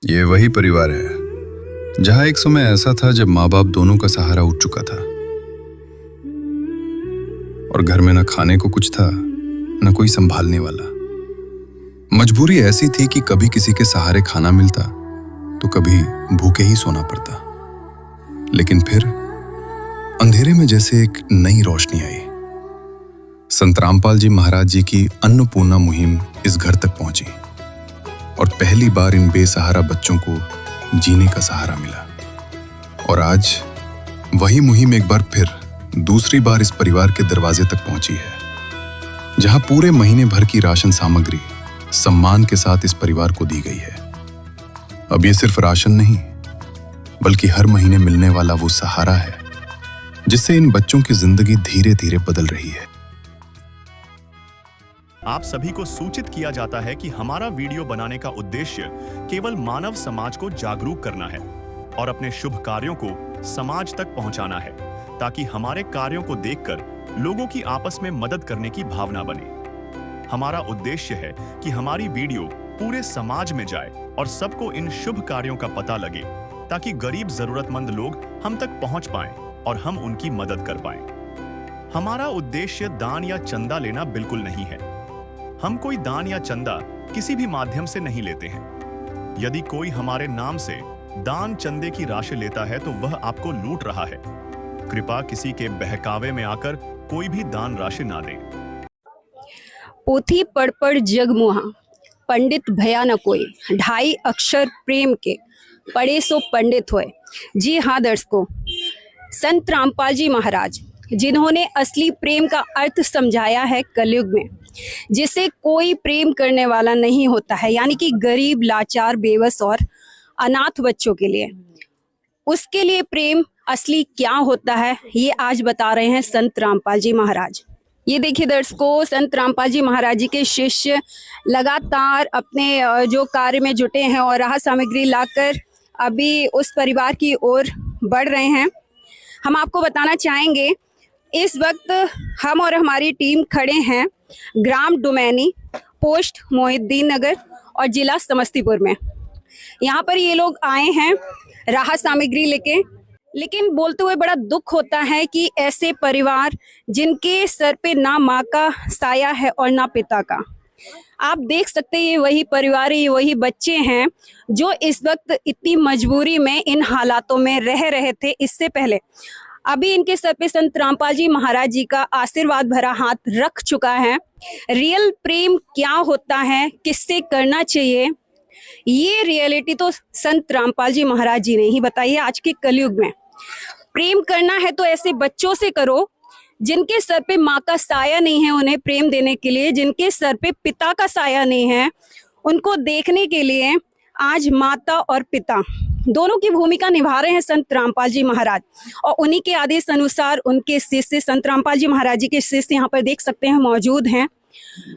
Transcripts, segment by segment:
ये वही परिवार है जहां एक समय ऐसा था जब माँ बाप दोनों का सहारा उठ चुका था और घर में न खाने को कुछ था न कोई संभालने वाला। मजबूरी ऐसी थी कि कभी किसी के सहारे खाना मिलता तो कभी भूखे ही सोना पड़ता। लेकिन फिर अंधेरे में जैसे एक नई रोशनी आई। संत रामपाल जी महाराज जी की अन्नपूर्णा मुहिम इस घर तक पहुंची और पहली बार इन बेसहारा बच्चों को जीने का सहारा मिला। और आज वही मुहिम एक बार फिर दूसरी बार इस परिवार के दरवाजे तक पहुंची है, जहां पूरे महीने भर की राशन सामग्री सम्मान के साथ इस परिवार को दी गई है। अब ये सिर्फ राशन नहीं बल्कि हर महीने मिलने वाला वो सहारा है जिससे इन बच्चों की जिंदगी धीरे धीरे बदल रही है। आप सभी को सूचित किया जाता है कि हमारा वीडियो बनाने का उद्देश्य केवल मानव समाज को जागरूक करना है और अपने शुभ कार्यों को समाज तक पहुंचाना है, ताकि हमारे कार्यों को देखकर लोगों की आपस में मदद करने की भावना बने। हमारा उद्देश्य है कि हमारी वीडियो पूरे समाज में जाए और सबको इन शुभ कार्यों का पता लगे, ताकि गरीब जरूरतमंद लोग हम तक पहुंच पाएं और हम उनकी मदद कर पाएं। हमारा उद्देश्य दान या चंदा लेना बिल्कुल नहीं है। हम कोई दान या चंदा किसी भी माध्यम से नहीं लेते हैं। यदि कोई हमारे नाम से दान चंदे की राशि लेता है तो वह आपको लूट रहा है। कृपया किसी के बहकावे में आकर कोई भी दान राशि ना दें। पोथी पढ़ पढ़ जगमुहा, पंडित भया न कोई, 2.5 अक्षर प्रेम के, पढ़े सो पंडित होए। जी हाँ दर्शकों, संत रामपाल जी महाराज जिन्होंने असली प्रेम का अर्थ समझाया है कलयुग में, जिसे कोई प्रेम करने वाला नहीं होता है, यानी कि गरीब, लाचार, बेबस और अनाथ बच्चों के लिए, उसके लिए प्रेम असली क्या होता है ये आज बता रहे हैं संत रामपाल जी महाराज। ये देखिए दर्शकों, संत रामपाल जी महाराज जी के शिष्य लगातार अपने जो कार्य में जुटे हैं और राहत सामग्री लाकर अभी उस परिवार की ओर बढ़ रहे हैं। हम आपको बताना चाहेंगे, इस वक्त हम और हमारी टीम खड़े हैं ग्राम डुमैनी, पोस्ट मोहिउद्दीन नगर और जिला समस्तीपुर में। यहाँ पर ये लोग आए हैं राहत सामग्री लेके, लेकिन बोलते हुए बड़ा दुख होता है कि ऐसे परिवार जिनके सर पे ना माँ का साया है और ना पिता का। आप देख सकते हैं ये वही परिवार, ये वही बच्चे हैं जो इस वक्त इतनी मजबूरी में इन हालातों में रह रहे थे। इससे पहले अभी इनके सर पे संत रामपाल जी महाराज जी का आशीर्वाद भरा हाथ रख चुका है। रियल प्रेम क्या होता है, किससे करना चाहिए, ये रियलिटी तो संत रामपाल जी महाराज जी ने ही बताई है। आज के कलयुग में प्रेम करना है तो ऐसे बच्चों से करो जिनके सर पे माँ का साया नहीं है उन्हें प्रेम देने के लिए, जिनके सर पे पिता का साया नहीं है उनको देखने के लिए आज माता और पिता दोनों की भूमिका निभा रहे हैं संत रामपाल जी महाराज। और उन्हीं के आदेश अनुसार उनके शिष्य संत रामपाल जी महाराज जी के शिष्य यहाँ पर देख सकते हैं मौजूद हैं।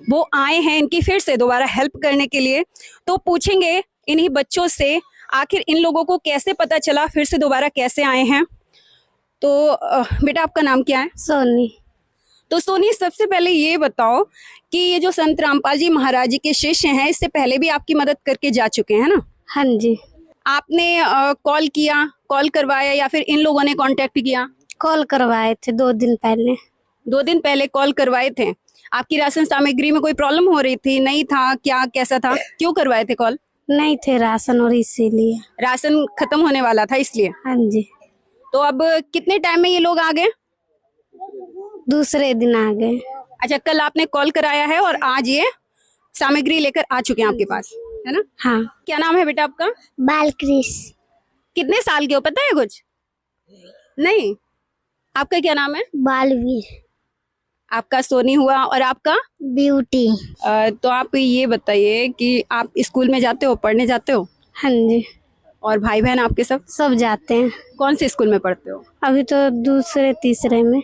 वो आए हैं इनकी फिर से दोबारा हेल्प करने के लिए। तो पूछेंगे इन्हीं बच्चों से आखिर इन लोगों को कैसे पता चला, फिर से दोबारा कैसे आए हैं। तो बेटा आपका नाम क्या है? सोनी। तो सोनी, सबसे पहले ये बताओ कि ये जो संत रामपाल जी महाराज जी के शिष्य हैं, इससे पहले भी आपकी मदद करके जा चुके हैं ना? हाँ जी। आपने कॉल किया, कॉल करवाया या फिर इन लोगों ने कांटेक्ट किया? कॉल करवाए थे 2 दिन पहले। 2 दिन पहले कॉल करवाए थे। आपकी राशन सामग्री में कोई प्रॉब्लम हो रही थी, नहीं था क्या, कैसा था, क्यों करवाए थे कॉल? नहीं थे राशन और इसीलिए। राशन खत्म होने वाला था इसलिए? हाँ जी। तो अब कितने टाइम में ये लोग आ गए? दूसरे दिन आ गए। अच्छा, कल आपने कॉल कराया है और आज ये सामग्री लेकर आ चुके हैं आपके पास, है ना? हाँ। क्या नाम है बेटा आपका? बालकृष्ण। कितने साल के हो, पता है कुछ? नहीं। आपका क्या नाम है? बालवीर। आपका सोनी हुआ और आपका? ब्यूटी। तो आप ये बताइए कि आप स्कूल में जाते हो, पढ़ने जाते हो? हाँ जी। और भाई बहन आपके सब जाते हैं। कौन से स्कूल में पढ़ते हो? अभी तो दूसरे तीसरे में।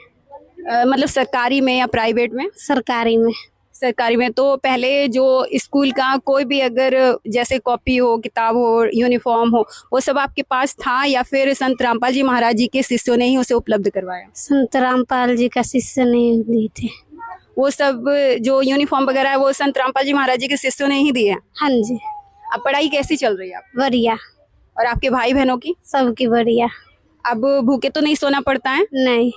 मतलब सरकारी में या प्राइवेट में? सरकारी में। सरकारी में। तो पहले जो स्कूल का कोई भी अगर जैसे कॉपी हो, किताब हो, यूनिफॉर्म हो, वो सब आपके पास था या फिर संत रामपाल जी महाराज जी के शिष्यों ने ही उसे उपलब्ध करवाया? संत रामपाल जी का शिष्य नहीं दिए थे। वो सब जो यूनिफॉर्म वगैरह है वो संत रामपाल जी महाराज जी के शिष्यों ने ही दिए? हाँ जी। अब पढ़ाई कैसी चल रही है आप बढ़िया। और आपके भाई बहनों की? सबकी बढ़िया। अब भूखे तो नहीं सोना पड़ता है? नहीं,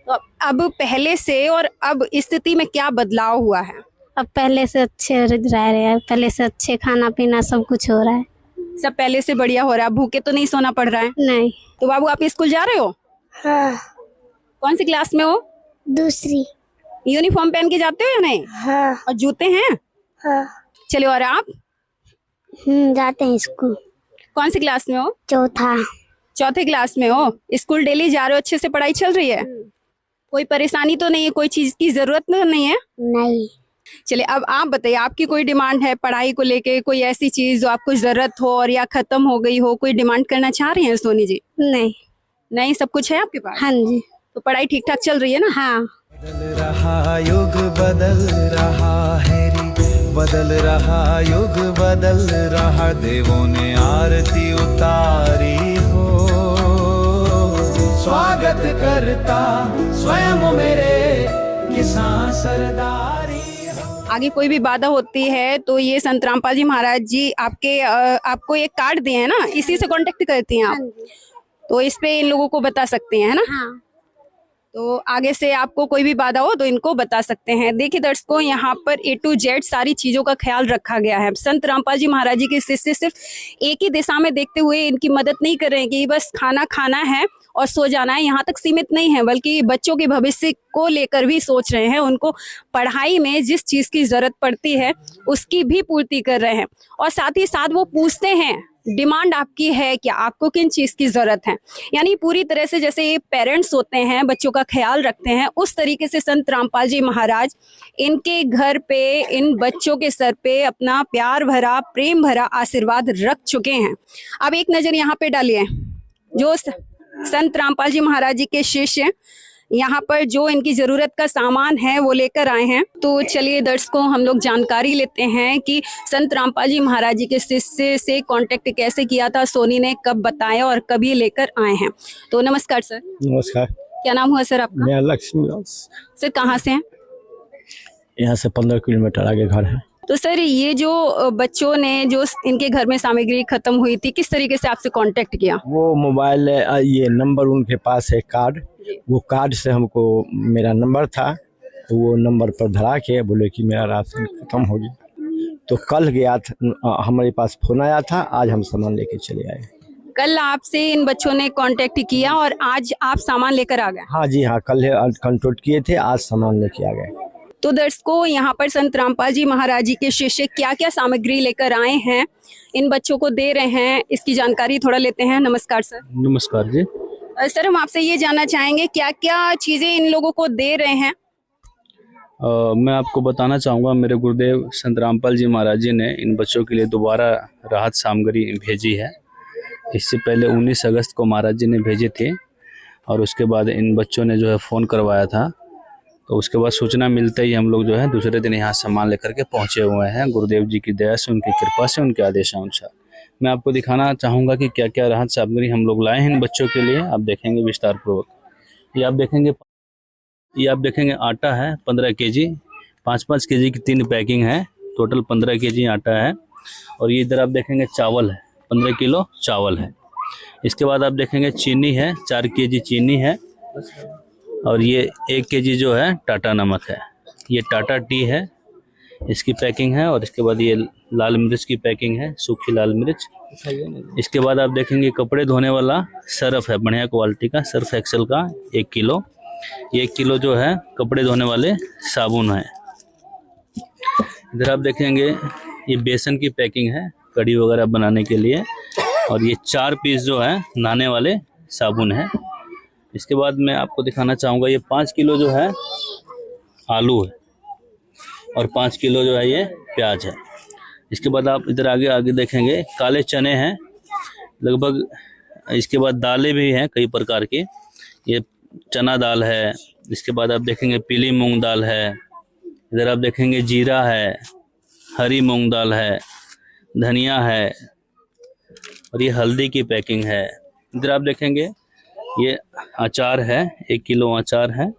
तो अब पहले से और अब स्थिति में क्या बदलाव हुआ है? अब पहले से अच्छे रह रहे हैं, पहले से अच्छे खाना पीना सब कुछ हो रहा है। सब पहले से बढ़िया हो रहा है, भूखे तो नहीं सोना पड़ रहा है। नहीं। तो बाबू आप स्कूल जा रहे हो? हाँ। कौन सी क्लास में हो? दूसरी। यूनिफॉर्म पहन के जाते हो या नहीं? हाँ। और जूते हैं? हाँ। चलो, और आप जाते हैं स्कूल। कौन सी क्लास में हो? चौथा। चौथे क्लास में हो। स्कूल डेली जा रहे हो, अच्छे से पढ़ाई चल रही है? कोई परेशानी तो नहीं है, कोई चीज की जरूरत तो नहीं है? नहीं। चलिए, अब आप बताइए, आपकी कोई डिमांड है पढ़ाई को लेके? कोई ऐसी चीज जो आपको जरूरत हो और या खत्म हो गई हो, कोई डिमांड करना चाह रही हैं सोनी जी? नहीं। नहीं, सब कुछ है आपके पास? हाँ जी। तो पढ़ाई ठीक ठाक चल रही है ना? हाँ। बदल रहा युग बदल रहा है रे, बदल रहा युग बदल रहा, देवों ने आरती उतारी हो, स्वागत करता स्वयं मेरे किसान सरदारी। आगे कोई भी बाधा होती है तो ये संत रामपाल जी महाराज जी आपको एक कार्ड दिए हैं ना, इसी से कांटेक्ट करती हैं आप, तो इस पे इन लोगों को बता सकते हैं, है ना? हाँ। तो आगे से आपको कोई भी बाधा हो तो इनको बता सकते हैं। देखिए दर्शकों, यहाँ पर A to Z सारी चीजों का ख्याल रखा गया है। संत रामपाल जी महाराज जी के शिष्य सिर्फ एक ही दिशा में देखते हुए इनकी मदद नहीं कर रहे हैं कि बस खाना खाना है और सो जाना है, यहाँ तक सीमित नहीं है, बल्कि बच्चों के भविष्य को लेकर भी सोच रहे हैं। उनको पढ़ाई में जिस चीज की जरूरत पड़ती है उसकी भी पूर्ति कर रहे हैं, और साथ ही साथ वो पूछते हैं डिमांड आपकी है क्या, आपको किन चीज की जरूरत है। यानी पूरी तरह से जैसे ये पेरेंट्स होते हैं, बच्चों का ख्याल रखते हैं, उस तरीके से संत रामपाल जी महाराज इनके घर पे इन बच्चों के सर पे अपना प्यार भरा, प्रेम भरा आशीर्वाद रख चुके हैं। अब एक नजर यहाँ पे डालिए, जो संत रामपाल जी महाराज जी के शिष्य यहाँ पर जो इनकी जरूरत का सामान है वो लेकर आए हैं। तो चलिए दर्शकों, हम लोग जानकारी लेते हैं कि संत रामपाल जी महाराज जी के शिष्य से कांटेक्ट कैसे किया था, सोनी ने कब बताया और कब ये लेकर आए हैं। तो नमस्कार सर। नमस्कार। क्या नाम हुआ सर आपका? मेरा लक्ष्मी सर कहाँ से हैं? यहाँ से 15 किलोमीटर आगे घर है। तो सर ये जो बच्चों ने जो इनके घर में सामग्री खत्म हुई थी, किस तरीके से आपसे कांटेक्ट किया? वो मोबाइल ये नंबर उनके पास है, कार्ड, वो कार्ड से हमको मेरा नंबर था, तो वो नंबर पर धरा के बोले कि मेरा राशन खत्म हो गया। तो कल गया था, हमारे पास फोन आया था, आज हम सामान लेके चले आए। कल आपसे इन बच्चों ने कांटेक्ट किया और आज आप सामान लेकर आ गए? हाँ जी हाँ, कल कांटेक्ट किए थे, आज सामान लेके आ गए। तो दर्शकों, यहाँ पर संत रामपाल जी महाराज जी के शिष्य क्या क्या सामग्री लेकर आए हैं, इन बच्चों को दे रहे हैं, इसकी जानकारी थोड़ा लेते हैं। नमस्कार सर। नमस्कार जी। सर हम आपसे ये जानना चाहेंगे क्या क्या चीजें इन लोगों को दे रहे हैं? मैं आपको बताना चाहूँगा, मेरे गुरुदेव संत रामपाल जी महाराज जी ने इन बच्चों के लिए दोबारा राहत सामग्री भेजी है। इससे पहले 19 अगस्त को महाराज जी ने भेजी थी, और उसके बाद इन बच्चों ने जो है फ़ोन करवाया था, तो उसके बाद सूचना मिलते ही हम लोग जो है दूसरे दिन यहाँ सामान लेकर के पहुँचे हुए हैं। गुरुदेव जी की दया से, उनकी कृपा से, उनके आदेशानुसार। मैं आपको दिखाना चाहूँगा कि क्या क्या राहत सामग्री हम लोग लाए हैं इन बच्चों के लिए। आप देखेंगे विस्तार पूर्वक। ये आप देखेंगे आटा है 15 केजी, 5-5 केजी की 3 पैकिंग है, टोटल 15 केजी आटा है। और ये इधर आप देखेंगे चावल है, 15 किलो चावल है। इसके बाद आप देखेंगे चीनी है, 4 केजी चीनी है। और ये 1 केजी जो है टाटा नमक है। ये टाटा टी है, इसकी पैकिंग है। और इसके बाद ये लाल मिर्च की पैकिंग है, सूखी लाल मिर्च। इसके बाद आप देखेंगे कपड़े धोने वाला सर्फ है, बढ़िया क्वालिटी का सर्फ एक्सेल का 1 किलो। ये 1 किलो जो है कपड़े धोने वाले साबुन है। इधर आप देखेंगे ये बेसन की पैकिंग है, कढ़ी वगैरह बनाने के लिए। और ये 4 पीस जो है नहाने वाले साबुन है। इसके बाद मैं आपको दिखाना चाहूँगा, ये 5 किलो जो है आलू है, और 5 किलो जो है ये प्याज है। इसके बाद आप इधर आगे देखेंगे काले चने हैं लगभग। इसके बाद दालें भी हैं कई प्रकार की, ये चना दाल है। इसके बाद आप देखेंगे पीली मूंग दाल है। इधर आप देखेंगे जीरा है, हरी मूंग दाल है, धनिया है, और ये हल्दी की पैकिंग है। इधर आप देखेंगे ये अचार है, 1 किलो अचार है।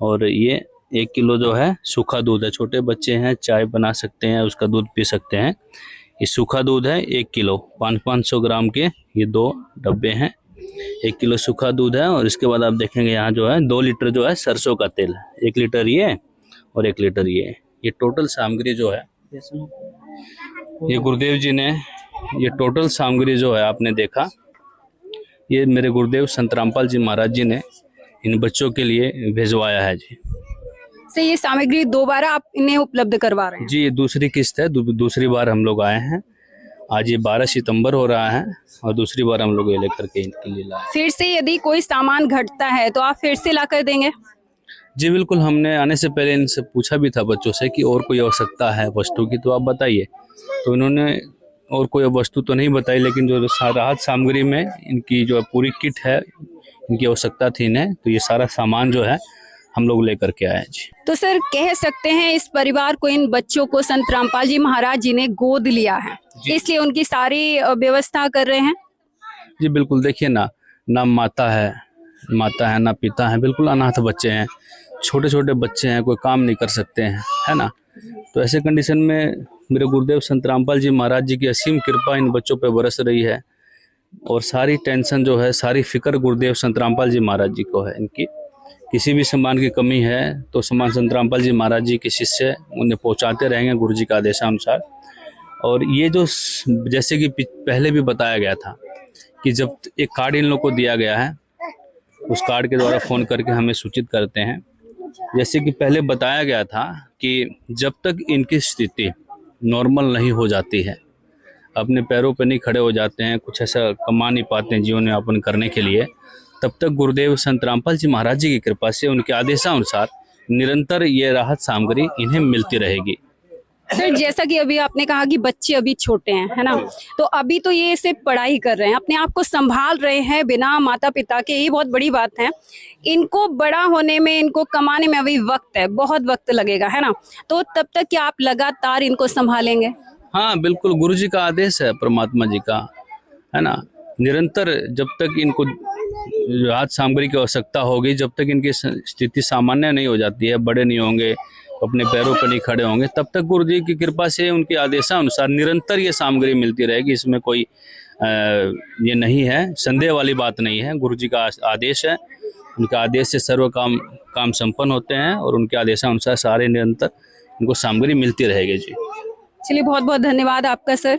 और ये 1 किलो जो है सूखा दूध है, छोटे बच्चे हैं चाय बना सकते हैं, उसका दूध पी सकते हैं। ये सूखा दूध है 1 किलो, 500 ग्राम के ये 2 डब्बे हैं। 1 किलो सूखा दूध है और इसके बाद आप देखेंगे यहाँ जो है 2 लीटर जो है सरसों का तेल है, 1 लीटर ये और 1 लीटर ये टोटल सामग्री जो है ये गुरुदेव जी ने, ये टोटल सामग्री जो है आपने देखा, ये मेरे गुरुदेव संत रामपाल जी महाराज जी ने इन बच्चों के लिए भिजवाया है जी। से ये सामग्री दोबारा आप इन्हें उपलब्ध करवा रहे हैं? जी ये दूसरी किस्त है, दूसरी बार हम लोग आए हैं। आज ये 12 सितंबर हो रहा है और दूसरी बार हम लोग ये लेकर के इनके लिए लाए। फिर से यदि कोई सामान घटता है तो आप फिर से ला कर देंगे? जी बिल्कुल, हमने आने से पहले इनसे पूछा भी था बच्चों से कि और कोई आवश्यकता है वस्तु की तो आप बताइए, तो इन्होंने और कोई वस्तु तो नहीं बताई, लेकिन जो राहत सामग्री में इनकी जो पूरी किट है, इनकी आवश्यकता थी इन्हें, तो ये सारा सामान जो है हम लोग लेकर के आए जी। तो सर कह सकते हैं इस परिवार को, इन बच्चों को संत रामपाल जी महाराज जी ने गोद लिया है, इसलिए उनकी सारी व्यवस्था कर रहे हैं? जी बिल्कुल, देखिए ना माता है ना पिता है, बिल्कुल अनाथ बच्चे हैं, छोटे छोटे बच्चे हैं, कोई काम नहीं कर सकते हैं, है ना। तो ऐसे कंडीशन में मेरे गुरुदेव संत रामपाल जी महाराज जी की असीम कृपा इन बच्चों पे बरस रही है और सारी टेंशन जो है, सारी फिक्र गुरुदेव संत रामपाल जी महाराज जी को है। इनकी किसी भी सामान की कमी है तो सामान संत रामपाल जी महाराज जी के शिष्य उन्हें पहुंचाते रहेंगे गुरु जी का आदेशानुसार। और ये जो जैसे कि पहले भी बताया गया था कि जब एक कार्ड इन लोग को दिया गया है, उस कार्ड के द्वारा फ़ोन करके हमें सूचित करते हैं। जैसे कि पहले बताया गया था कि जब तक इनकी स्थिति नॉर्मल नहीं हो जाती है, अपने पैरों पर नहीं खड़े हो जाते हैं, कुछ ऐसा कमा नहीं पाते हैं जीवन यापन करने के लिए, तब तक गुरुदेव संत रामपाल जी महाराज जी की कृपा से उनके आदेशानुसार निरंतर ये राहत सामग्री इन्हें मिलती रहेगी। सर जैसा कि अभी आपने कहा कि बच्चे अभी छोटे हैं, है ना, तो अभी तो ये सिर्फ पढ़ाई कर रहे हैं, अपने आप को संभाल रहे हैं बिना माता पिता के, ये बहुत बड़ी बात है। इनको बड़ा होने में, इनको कमाने में अभी वक्त है, बहुत वक्त लगेगा, है ना, तो तब तक क्या आप लगातार इनको संभालेंगे? हाँ बिल्कुल, गुरु जी का आदेश है, परमात्मा जी का, है ना। निरंतर जब तक इनको राहत सामग्री की आवश्यकता होगी, जब तक इनकी स्थिति सामान्य नहीं हो जाती है, बड़े नहीं होंगे, अपने पैरों पर नहीं खड़े होंगे, तब तक गुरु जी की कृपा से उनके आदेशानुसार निरंतर ये सामग्री मिलती रहेगी। इसमें कोई ये नहीं है, संदेह वाली बात नहीं है। गुरु जी का आदेश है, उनके आदेश से सर्व काम संपन्न होते हैं और उनके आदेशानुसार सारे निरंतर इनको सामग्री मिलती रहेगी जी। चलिए, बहुत बहुत धन्यवाद आपका सर।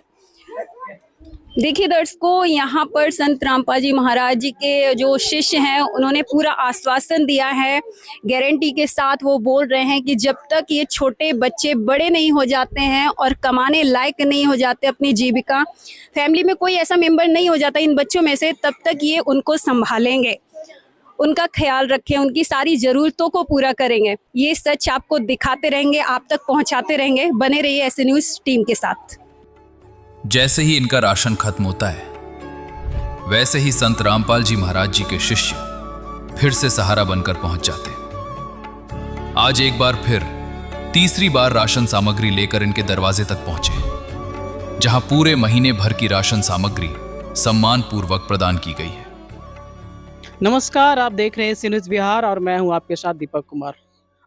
देखिए दर्शकों, यहाँ पर संत रामपाल जी महाराज जी के जो शिष्य हैं, उन्होंने पूरा आश्वासन दिया है, गारंटी के साथ वो बोल रहे हैं कि जब तक ये छोटे बच्चे बड़े नहीं हो जाते हैं और कमाने लायक नहीं हो जाते, अपनी जीविका, फैमिली में कोई ऐसा मेंबर नहीं हो जाता इन बच्चों में से, तब तक ये उनको संभालेंगे, उनका ख्याल रखें, उनकी सारी ज़रूरतों को पूरा करेंगे। ये सच आपको दिखाते रहेंगे, आप तक पहुँचाते रहेंगे। बने रहिए ऐसे न्यूज़ टीम के साथ। जैसे ही इनका राशन खत्म होता है, वैसे ही संत रामपाल जी महाराज जी के शिष्य फिर से सहारा बनकर पहुंच जाते। आज एक बार फिर तीसरी बार राशन सामग्री लेकर इनके दरवाजे तक पहुंचे, जहां पूरे महीने भर की राशन सामग्री सम्मान पूर्वक प्रदान की गई है। नमस्कार, आप देख रहे हैं सी न्यूज़ बिहार और मैं हूं आपके साथ दीपक कुमार।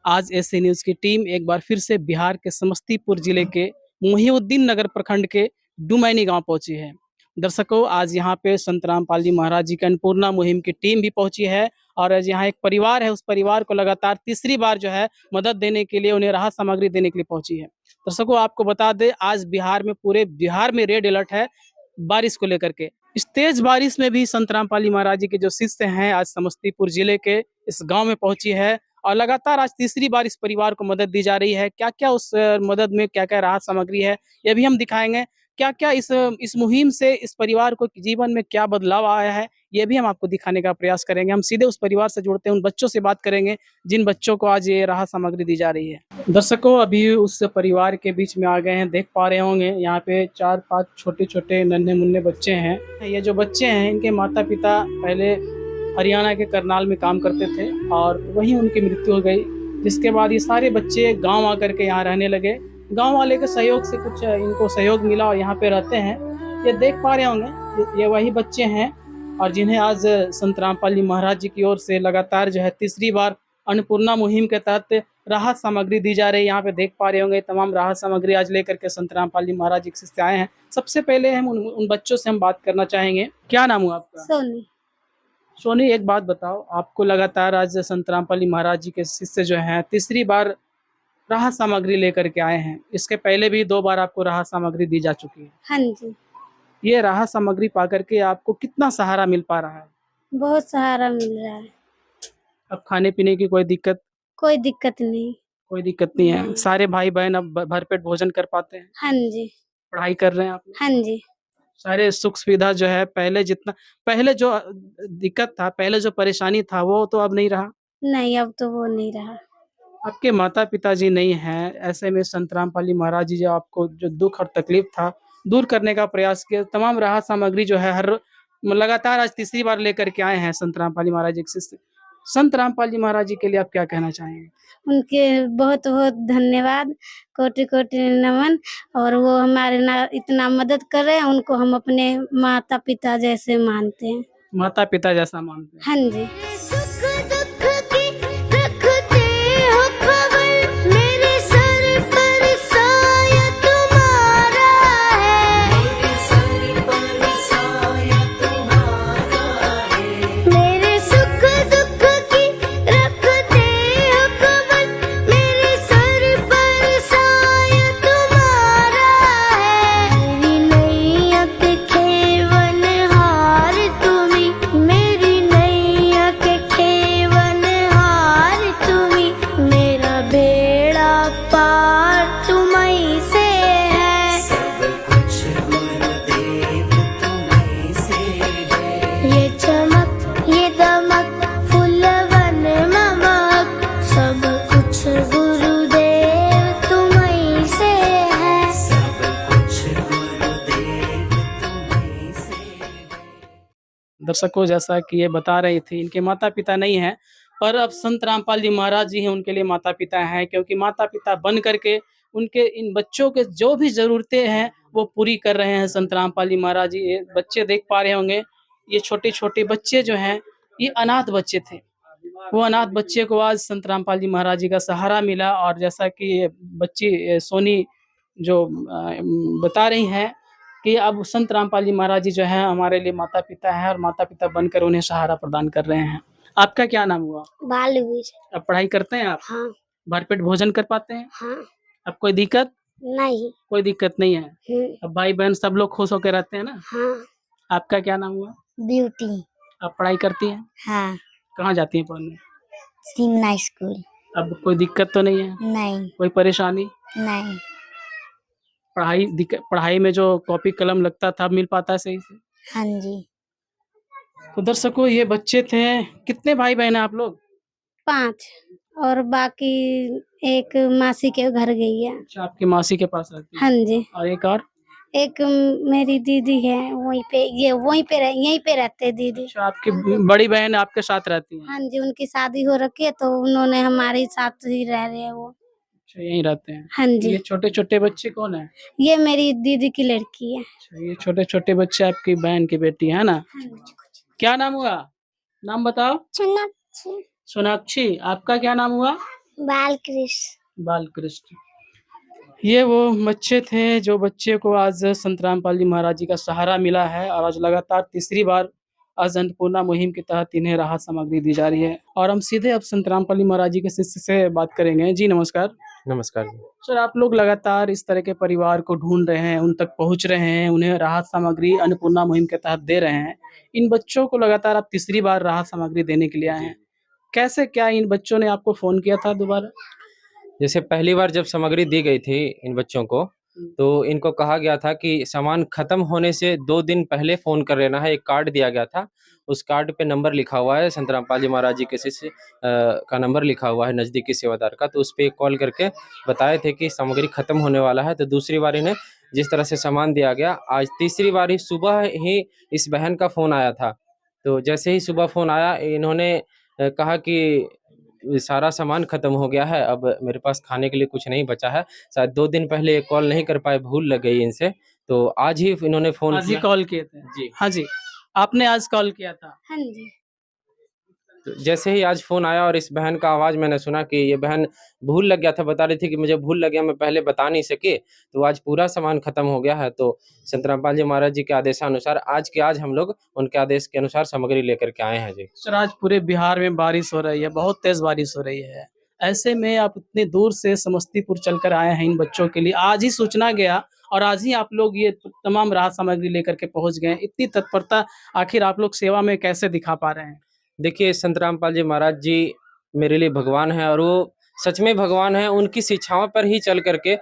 आज एसी न्यूज़ की टीम एक बार फिर से बिहार के समस्तीपुर जिले के मोहिउद्दीन नगर प्रखंड के डुमैनी गांव पहुंची है। दर्शकों, आज यहां पे संत रामपाल जी महाराज जी की अन्नपूर्णा मुहिम की टीम भी पहुंची है और यहाँ एक परिवार है, उस परिवार को लगातार तीसरी बार जो है मदद देने के लिए, उन्हें राहत सामग्री देने के लिए पहुंची है। दर्शकों, आपको बता दें, आज बिहार में, पूरे बिहार में रेड अलर्ट है बारिश को लेकर के। इस तेज बारिश में भी संत रामपाल जी महाराज जी के जो शिष्य हैं, आज समस्तीपुर जिले के इस गाँव में पहुंची है और लगातार आज तीसरी बार इस परिवार को मदद दी जा रही है। क्या क्या उस मदद में क्या क्या राहत सामग्री है, ये भी हम दिखाएंगे। क्या क्या इस मुहिम से इस परिवार को जीवन में क्या बदलाव आया है, ये भी हम आपको दिखाने का प्रयास करेंगे। हम सीधे उस परिवार से जुड़ते हैं, उन बच्चों से बात करेंगे जिन बच्चों को आज ये राहत सामग्री दी जा रही है। दर्शकों, अभी उस परिवार के बीच में आ गए हैं, देख पा रहे होंगे यहाँ पे 4-5 छोटे छोटे नन्हे मुन्ने बच्चे हैं। ये जो बच्चे हैं, इनके माता पिता पहले हरियाणा के करनाल में काम करते थे और वहीं उनकी मृत्यु हो गई, जिसके बाद ये सारे बच्चे गांव आकर के यहाँ रहने लगे। गांव वाले के सहयोग से कुछ इनको सहयोग मिला और यहाँ पे रहते हैं। ये देख पा रहे होंगे, ये वही बच्चे हैं और जिन्हें आज संत रामपाल जी महाराज जी की ओर से लगातार जो है तीसरी बार अन्नपूर्णा मुहिम के तहत राहत सामग्री दी जा रही है। यहाँ पे देख पा रहे होंगे तमाम राहत सामग्री आज लेकर के संत रामपाल जी महाराज जी के शिष्य आए हैं। सबसे पहले हम उन बच्चों से हम बात करना चाहेंगे। क्या नाम हुआ आपका? सोनी। सोनी, एक बात बताओ, आपको लगातार आज संत रामपाल जी महाराज जी के शिष्य जो हैं तीसरी बार राहत सामग्री लेकर के आए हैं। इसके पहले भी 2 बार आपको राहत सामग्री दी जा चुकी है। हाँ जी, ये राहत सामग्री पा करके आपको कितना सहारा मिल पा रहा है? बहुत सहारा मिल रहा है। अब खाने पीने की कोई दिक्कत? कोई दिक्कत नहीं। कोई दिक्कत नहीं है। सारे भाई बहन अब भरपेट भोजन कर पाते हैं? हाँ जी। पढ़ाई कर रहे हैं आप? हाँ जी। सारे सुख सुविधा जो है पहले जितना, पहले जो दिक्कत था, पहले जो परेशानी था वो तो अब नहीं रहा? नहीं, अब तो वो नहीं रहा। आपके माता पिताजी नहीं हैं, ऐसे में संत रामपाल जी महाराज जी जो आपको जो दुख और तकलीफ था दूर करने का प्रयास किया। तमाम राहत सामग्री जो है हर लगातार आज तीसरी बार लेकर के आए हैं संत रामपाल जी महाराज जी के शिष्य। संत रामपाल जी महाराज जी के लिए आप क्या कहना चाहेंगे? उनके बहुत बहुत धन्यवाद, कोटि कोटि नमन। और वो हमारे ना इतना मदद कर रहे हैं, उनको हम अपने माता पिता जैसे मानते हैं। माता पिता जैसा मानते हैं। हाँ जी। दर्शकों, जैसा कि ये बता रही थी, इनके माता पिता नहीं हैं, पर अब संत रामपाल जी महाराज जी हैं उनके लिए माता पिता हैं, क्योंकि माता पिता बन करके उनके इन बच्चों के जो भी ज़रूरतें हैं वो पूरी कर रहे हैं संत रामपाल जी महाराज जी। ये बच्चे देख पा रहे होंगे, ये छोटे छोटे बच्चे जो हैं ये अनाथ बच्चे थे। वो अनाथ बच्चे को आज संत रामपाल जी महाराज जी का सहारा मिला। और जैसा कि ये बच्ची सोनी जो बता रही हैं कि अब संत रामपाल जी महाराज जी जो हैं हमारे लिए माता पिता हैं और माता पिता बनकर उन्हें सहारा प्रदान कर रहे हैं। आपका क्या नाम हुआ? बालवीर। अब पढ़ाई करते हैं आप? हाँ। भरपेट भोजन कर पाते हैं? हाँ। अब कोई दिक्कत? नहीं। कोई दिक्कत नहीं है। अब भाई बहन सब लोग खुश होकर रहते हैं ना? हाँ। आपका क्या नाम हुआ? ब्यूटी। आप पढ़ाई करती हैं? हाँ। कहाँ जाती हैं पढ़ने? सिमना स्कूल। अब कोई दिक्कत तो नहीं है? नहीं। कोई परेशानी? नहीं। पढ़ाई में जो कॉपी कलम लगता था अब मिल पाता है सही से? हाँ जी। तो दर्शकों, ये बच्चे थे। कितने भाई बहन हैं आप लोग? 5 और बाकी एक मासी के घर गई है। अच्छा, आपकी मासी के पास रहती है? हाँ जी। और एक और? एक मेरी दीदी है, वहीं पे यहीं पे रहते हैं दीदी। अच्छा, आपकी बड़ी बहन आपके साथ रहती है? हाँ जी, उनकी शादी हो रखी है तो उन्होंने हमारे साथ ही रह रहे हैं वो। अच्छा, यहीं रहते हैं? हाँ जी। ये छोटे छोटे बच्चे कौन है? ये मेरी दीदी की लड़की है। अच्छा, ये छोटे छोटे बच्चे आपकी बहन की बेटी है ना? क्या नाम हुआ? नाम बताओ। सोनाक्षी। सोनाक्षी। आपका क्या नाम हुआ? बालकृष्ण। बालकृष्ण। ये वो बच्चे थे जो बच्चे को आज संत रामपाल जी महाराज जी का सहारा मिला है। और आज लगातार तीसरी बार आज अन्नपूर्णा मुहिम के तहत इन्हें राहत सामग्री दी जा रही है। और हम सीधे अब संत रामपाल जी महाराज जी के शिष्य से बात करेंगे। जी नमस्कार। नमस्कार। सर, आप लोग लगातार इस तरह के परिवार को ढूंढ रहे हैं, उन तक पहुंच रहे हैं, उन्हें राहत सामग्री अन्नपूर्णा मुहिम के तहत दे रहे हैं। इन बच्चों को लगातार आप तीसरी बार राहत सामग्री देने के लिए आए हैं। कैसे, क्या इन बच्चों ने आपको फोन किया था दोबारा? जैसे पहली बार जब सामग्री दी गई थी इन बच्चों को, तो इनको कहा गया था कि सामान खत्म होने से 2 दिन पहले फ़ोन कर लेना है। एक कार्ड दिया गया था, उस कार्ड पे नंबर लिखा हुआ है, संत रामपाल जी महाराज जी के शिष्य का नंबर लिखा हुआ है नज़दीकी सेवादार का। तो उस पे कॉल करके बताए थे कि सामग्री खत्म होने वाला है। तो दूसरी बार इन्हें जिस तरह से सामान दिया गया, आज तीसरी बार ही सुबह ही इस बहन का फ़ोन आया था। तो जैसे ही सुबह फ़ोन आया, इन्होंने कहा कि सारा सामान खत्म हो गया है, अब मेरे पास खाने के लिए कुछ नहीं बचा है। शायद 2 दिन पहले कॉल नहीं कर पाए, भूल लग गई इनसे, तो आज ही इन्होंने फ़ोन आज ही कॉल किए थे? जी। हाँ जी, आपने आज कॉल किया था? हाँ जी। तो जैसे ही आज फ़ोन आया और इस बहन का आवाज़ मैंने सुना कि ये बहन भूल लग गया था, बता रही थी कि मुझे भूल लग गया, मैं पहले बता नहीं सकी, तो आज पूरा सामान ख़त्म हो गया है। तो संत रामपाल जी महाराज जी के आदेशानुसार आज के आज हम लोग उनके आदेश के अनुसार सामग्री लेकर के आए हैं जी। सर आज पूरे बिहार में बारिश हो रही है, बहुत तेज़ बारिश हो रही है। ऐसे में आप इतनी दूर से समस्तीपुर चलकर आए हैं इन बच्चों के लिए। आज ही सूचना गया और आज ही आप लोग ये तमाम राहत सामग्री लेकर के पहुँच गए हैं। इतनी तत्परता आखिर आप लोग सेवा में कैसे दिखा पा रहे हैं? देखिए, संत रामपाल जी महाराज जी मेरे लिए भगवान हैं और वो सच में भगवान हैं। उनकी शिक्षाओं पर ही चल कर के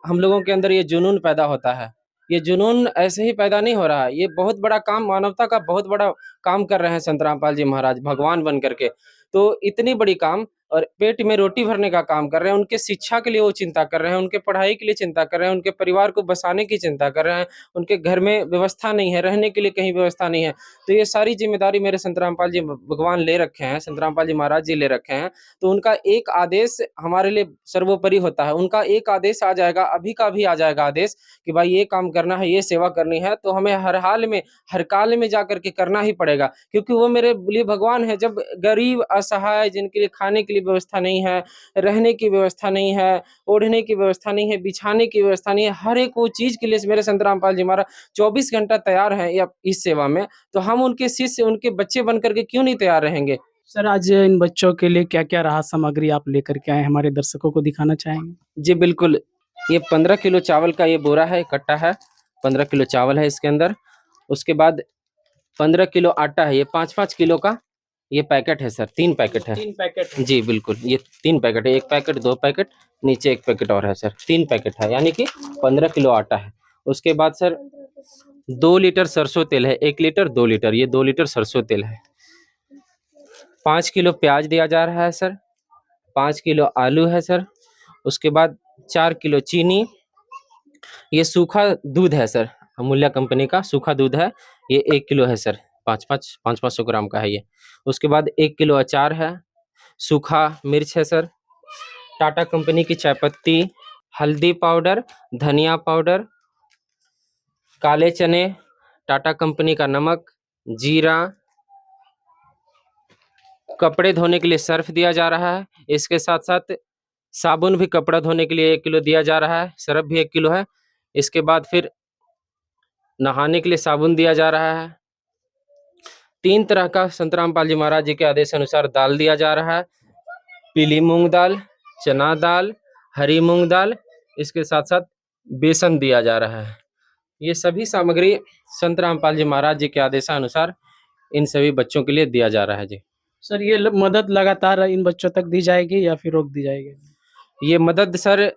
हम लोगों के अंदर ये जुनून पैदा होता है। ये जुनून ऐसे ही पैदा नहीं हो रहा है, ये बहुत बड़ा काम, मानवता का बहुत बड़ा काम कर रहे हैं संत रामपाल जी महाराज, भगवान बन कर के। तो इतनी बड़ी काम और पेट में रोटी भरने का काम कर रहे हैं, उनके शिक्षा के लिए वो चिंता कर रहे हैं, उनके पढ़ाई के लिए चिंता कर रहे हैं, उनके परिवार को बसाने की चिंता कर रहे हैं, उनके घर में व्यवस्था नहीं है, रहने के लिए कहीं व्यवस्था नहीं है। तो ये सारी ज़िम्मेदारी मेरे संत रामपाल जी भगवान ले रखे हैं, संत रामपाल जी महाराज जी ले रखे हैं। तो उनका एक आदेश हमारे लिए सर्वोपरि होता है। उनका एक आदेश आ जाएगा, अभी का अभी आ जाएगा आदेश कि भाई ये काम करना है, ये सेवा करनी है, तो हमें हर हाल में, हर काल में जाकर के करना ही पड़ेगा, क्योंकि वो मेरे लिए भगवान है। जब गरीब, असहाय, जिनके लिए खाने के लिए व्यवस्था नहीं है, रहने की व्यवस्था नहीं है, ओढ़ने की व्यवस्था नहीं है, बिछाने की व्यवस्था नहीं है, हर एक वो चीज़ के लिए मेरे संत रामपाल जी महाराज 24 घंटा तैयार हैं या इस सेवा में। तो हम उनके शिष्य, उनके बच्चे बन कर के क्यों नहीं तैयार रहेंगे? सर आज इन बच्चों के लिए क्या-क्या राहत सामग्री आप लेकर के आए हैं, हमारे दर्शकों को दिखाना चाहेंगे? जी बिल्कुल, ये 15 किलो चावल का ये बोरा है, कट्टा है, 15 किलो चावल है इसके अंदर। उसके बाद 15 किलो आटा है, ये 5-5 किलो का ये पैकेट है सर, 3 पैकेट है। 3 पैकेट है। जी बिल्कुल, ये 3 पैकेट है, 1 पैकेट, 2 पैकेट, नीचे 1 पैकेट और है सर, 3 पैकेट है, यानी कि 15 किलो आटा है। उसके बाद सर 2 लीटर सरसों तेल है, 1 लीटर, 2 लीटर, ये 2 लीटर सरसों तेल है। 5 किलो प्याज दिया जा रहा है सर, 5 किलो आलू है सर। उसके बाद 4 किलो चीनी, ये सूखा दूध है सर, अमूल्य कंपनी का सूखा दूध है, ये 1 किलो है सर, 500 ग्राम का है ये। उसके बाद 1 किलो अचार है, सूखा मिर्च है सर, टाटा कंपनी की चाय पत्ती, हल्दी पाउडर, धनिया पाउडर, काले चने, टाटा कंपनी का नमक, जीरा, कपड़े धोने के लिए सर्फ दिया जा रहा है। इसके साथ-साथ साबुन भी कपड़ा धोने के लिए 1 किलो दिया जा रहा है, सर्फ भी 1 किलो है। इसके बाद फिर नहाने के लिए साबुन दिया जा रहा है। 3 तरह का संत रामपाल जी महाराज जी के आदेश अनुसार दाल दिया जा रहा है, पीली मूँग दाल, चना दाल, हरी मूँग दाल, इसके साथ-साथ बेसन दिया जा रहा है। ये सभी सामग्री संत रामपाल जी महाराज जी के आदेशानुसार इन सभी बच्चों के लिए दिया जा रहा है जी। सर ये मदद लगातार इन बच्चों तक दी जाएगी या फिर रोक दी जाएगी? ये मदद सर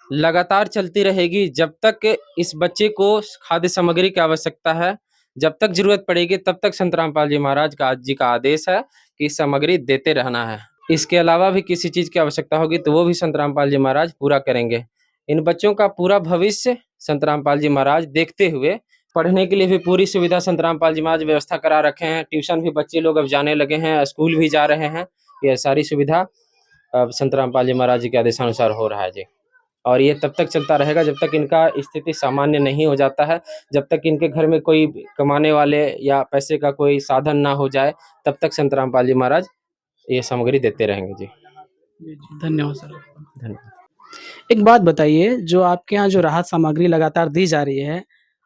लगातार चलती रहेगी जब तक इस बच्चे को खाद्य सामग्री की आवश्यकता है, जब तक ज़रूरत पड़ेगी तब तक संत रामपाल जी महाराज का आदेश है कि सामग्री देते रहना है। इसके अलावा भी किसी चीज़ की आवश्यकता होगी तो वो भी संत रामपाल जी महाराज पूरा करेंगे। इन बच्चों का पूरा भविष्य संत रामपाल जी महाराज देखते हुए, पढ़ने के लिए भी पूरी सुविधा संत रामपाल जी महाराज व्यवस्था करा रखे हैं। ट्यूशन भी बच्चे लोग अब जाने लगे हैं, स्कूल भी जा रहे हैं। ये सारी सुविधा अब संत रामपाल जी महाराज जी के आदेशानुसार हो रहा है जी। और ये तब तक चलता रहेगा जब तक इनका स्थिति सामान्य नहीं हो जाता है, जब तक इनके घर में कोई कमाने वाले या पैसे का कोई साधन ना हो जाए, तब तक संत रामपाल जी महाराज ये सामग्री देते रहेंगे जी। जी, जी, धन्यवाद सर। धन्यवाद। एक बात बताइए, जो आपके यहाँ जो राहत सामग्री लगातार दी जा रही है,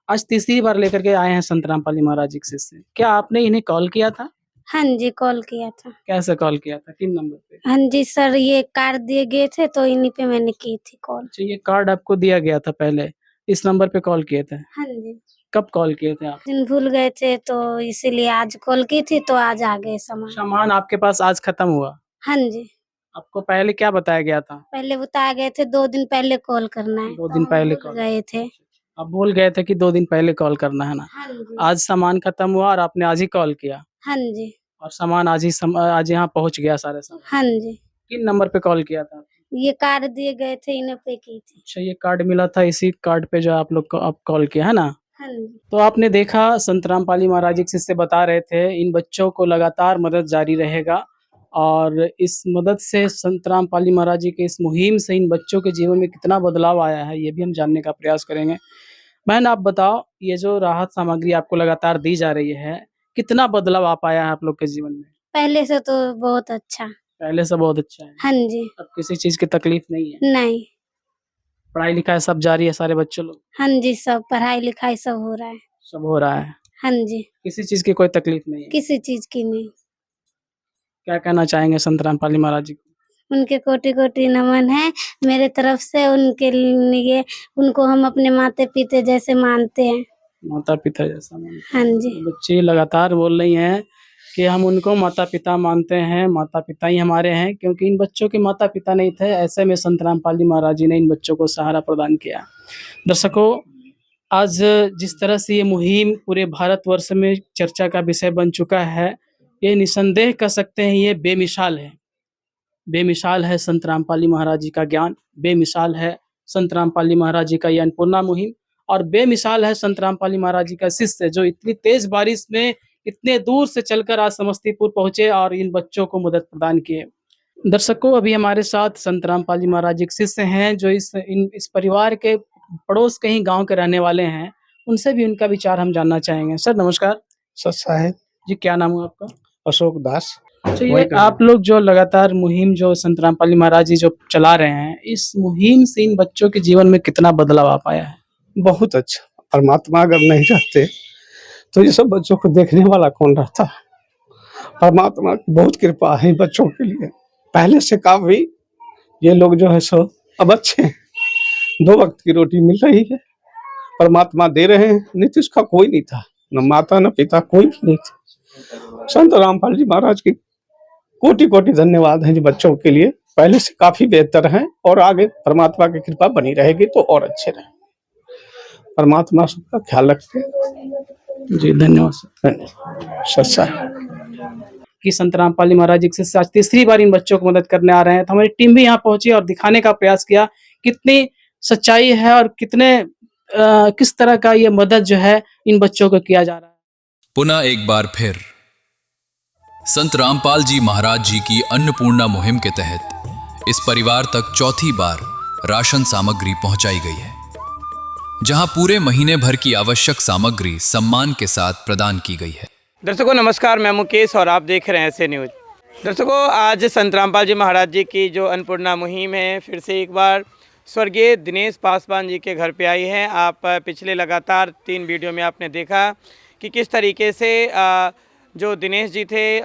आज तीसरी बार लेकर के आए हैं संत रामपाल जी महाराज जी के शिष्य। क्या आपने इन्हें कॉल किया था? हाँ जी, कॉल किया था। कैसे कॉल किया था? किन नंबर पे? हाँ जी सर, ये कार्ड दिए गए थे तो इन्हीं पे मैंने की थी कॉल। अच्छा ये कार्ड आपको दिया गया था पहले, इस नंबर पे कॉल किए थे? हाँ जी। कब कॉल किए थे आप? दिन भूल गए थे तो इसीलिए आज कॉल की थी तो आज आ गए सामान। सामान आपके पास आज खत्म हुआ? हाँ जी, आपको पहले क्या बताया गया था? पहले बताए गए थे 2 दिन पहले कॉल करना है। 2 दिन पहले भूल कॉल गए थे। आप भूल गए थे कि 2 दिन पहले कॉल करना है ना? हाँ जी। आज सामान खत्म हुआ और आपने आज ही कॉल किया हाँ जी। और सामान आज यहाँ पहुँच गया सारे सामान। हाँ जी, किन नंबर पे कॉल किया था? ये कार्ड दिए गए थे इन्हीं पे की थी। अच्छा ये कार्ड मिला था, इसी कार्ड पे जो आप लोग को आप कॉल किया है ना? हाँ जी। तो आपने देखा संत रामपाल जी महाराज जी से बता रहे थे इन बच्चों को लगातार मदद जारी रहेगा और इस मदद से संत रामपाल जी महाराज जी के इस मुहिम से इन बच्चों के जीवन में कितना बदलाव आया है ये भी हम जानने का प्रयास करेंगे। बहन आप बताओ, ये जो राहत सामग्री आपको लगातार दी जा रही है, कितना बदलाव आ पाया है आप लोग के जीवन में? पहले से तो बहुत अच्छा। पहले से बहुत अच्छा है। हाँ जी। अब किसी चीज की तकलीफ नहीं है। नहीं। पढ़ाई लिखाई सब जारी है, सारे बच्चे लोग हाँ जी, सब पढ़ाई लिखाई सब हो रहा है। सब हो रहा है। हाँ जी, किसी चीज की कोई तकलीफ नहीं है। किसी चीज की नहीं। क्या कहना चाहेंगे संत रामपाल जी महाराज जी को? उनके कोटि कोटि नमन है मेरे तरफ से। उनके लिए उनको हम अपने माता पिता जैसे मानते हैं। माता पिता जैसा मानते हैं। हाँ जी। बच्चे लगातार बोल रही हैं कि हम उनको माता पिता मानते हैं, माता पिता ही हमारे हैं, क्योंकि इन बच्चों के माता पिता नहीं थे। ऐसे में संत रामपाल जी महाराज जी ने इन बच्चों को सहारा प्रदान किया। दर्शकों, आज जिस तरह से ये मुहिम पूरे भारतवर्ष में चर्चा का विषय बन चुका है, ये निसंदेह कह सकते हैं ये बेमिसाल है। बेमिसाल है संत रामपाल जी महाराज जी का ज्ञान, बेमिसाल है संत रामपाल जी महाराज जी का ये अन्नपूर्णा मुहिम, और बेमिसाल है संत रामपाल जी महाराज जी का शिष्य जो इतनी तेज बारिश में इतने दूर से चलकर आज समस्तीपुर पहुंचे और इन बच्चों को मदद प्रदान किए। दर्शकों, अभी हमारे साथ संत रामपाल जी महाराज जी के शिष्य हैं जो इस परिवार के पड़ोस के ही गांव के रहने वाले हैं। उनसे भी उनका विचार हम जानना चाहेंगे। सर नमस्कार। सर साहेब जी, क्या नाम है आपका? अशोक दास। अच्छा, ये आप लोग जो लगातार मुहिम जो संत रामपाल जी महाराज जी जो चला रहे हैं, इस मुहिम से इन बच्चों के जीवन में कितना बदलाव आ पाया है? बहुत अच्छा। परमात्मा अगर नहीं रहते तो ये सब बच्चों को देखने वाला कौन रहता। परमात्मा की बहुत कृपा है इन बच्चों के लिए। पहले से काफी ये लोग जो है सो अब अच्छे हैं। 2 वक्त की रोटी मिल रही है, परमात्मा दे रहे हैं। नीतीश का कोई नहीं था, न माता न पिता, कोई भी नहीं था। संत रामपाल जी महाराज की कोटि कोटि धन्यवाद है जी बच्चों के लिए। पहले से काफी बेहतर हैं और आगे परमात्मा की कृपा बनी रहेगी तो और अच्छे रहे। परमात्मा सबका ख्याल रखते हैं जी। धन्यवाद सर। सच्चा कि संत रामपाल जी महाराज जी से आज तीसरी बार इन बच्चों को मदद करने आ रहे हैं, तो हमारी टीम भी यहाँ पहुंची और दिखाने का प्रयास किया कितनी सच्चाई है और कितने किस तरह का ये मदद जो है इन बच्चों को किया जा रहा है। पुनः एक बार फिर संत रामपाल जी महाराज जी की अन्नपूर्णा मुहिम के तहत इस परिवार तक चौथी बार राशन सामग्री पहुंचाई गई है, जहां पूरे महीने भर की आवश्यक सामग्री सम्मान के साथ प्रदान की गई है। दर्शकों नमस्कार, मैं मुकेश और आप देख रहे हैं ऐसे न्यूज। दर्शकों, आज संत रामपाल जी महाराज जी की जो अन्नपूर्णा मुहिम है फिर से एक बार स्वर्गीय दिनेश पासवान जी के घर पे आई है। आप पिछले लगातार 3 वीडियो में आपने देखा कि किस तरीके से जो दिनेश जी थे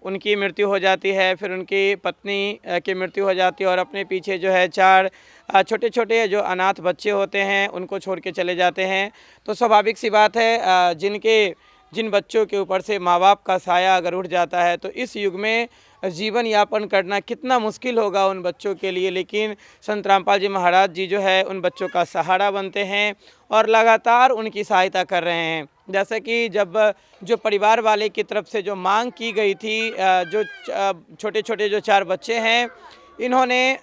उनकी मृत्यु हो जाती है, फिर उनकी पत्नी की मृत्यु हो जाती है और अपने पीछे जो है 4 छोटे छोटे जो अनाथ बच्चे होते हैं उनको छोड़ के चले जाते हैं। तो स्वाभाविक सी बात है जिन बच्चों के ऊपर से माँ बाप का साया अगर उठ जाता है तो इस युग में जीवन यापन करना कितना मुश्किल होगा उन बच्चों के लिए। लेकिन संत रामपाल जी महाराज जी जो है उन बच्चों का सहारा बनते हैं और लगातार उनकी सहायता कर रहे हैं। जैसे कि जो परिवार वाले की तरफ से जो मांग की गई थी, जो छोटे छोटे जो 4 बच्चे हैं, इन्होंने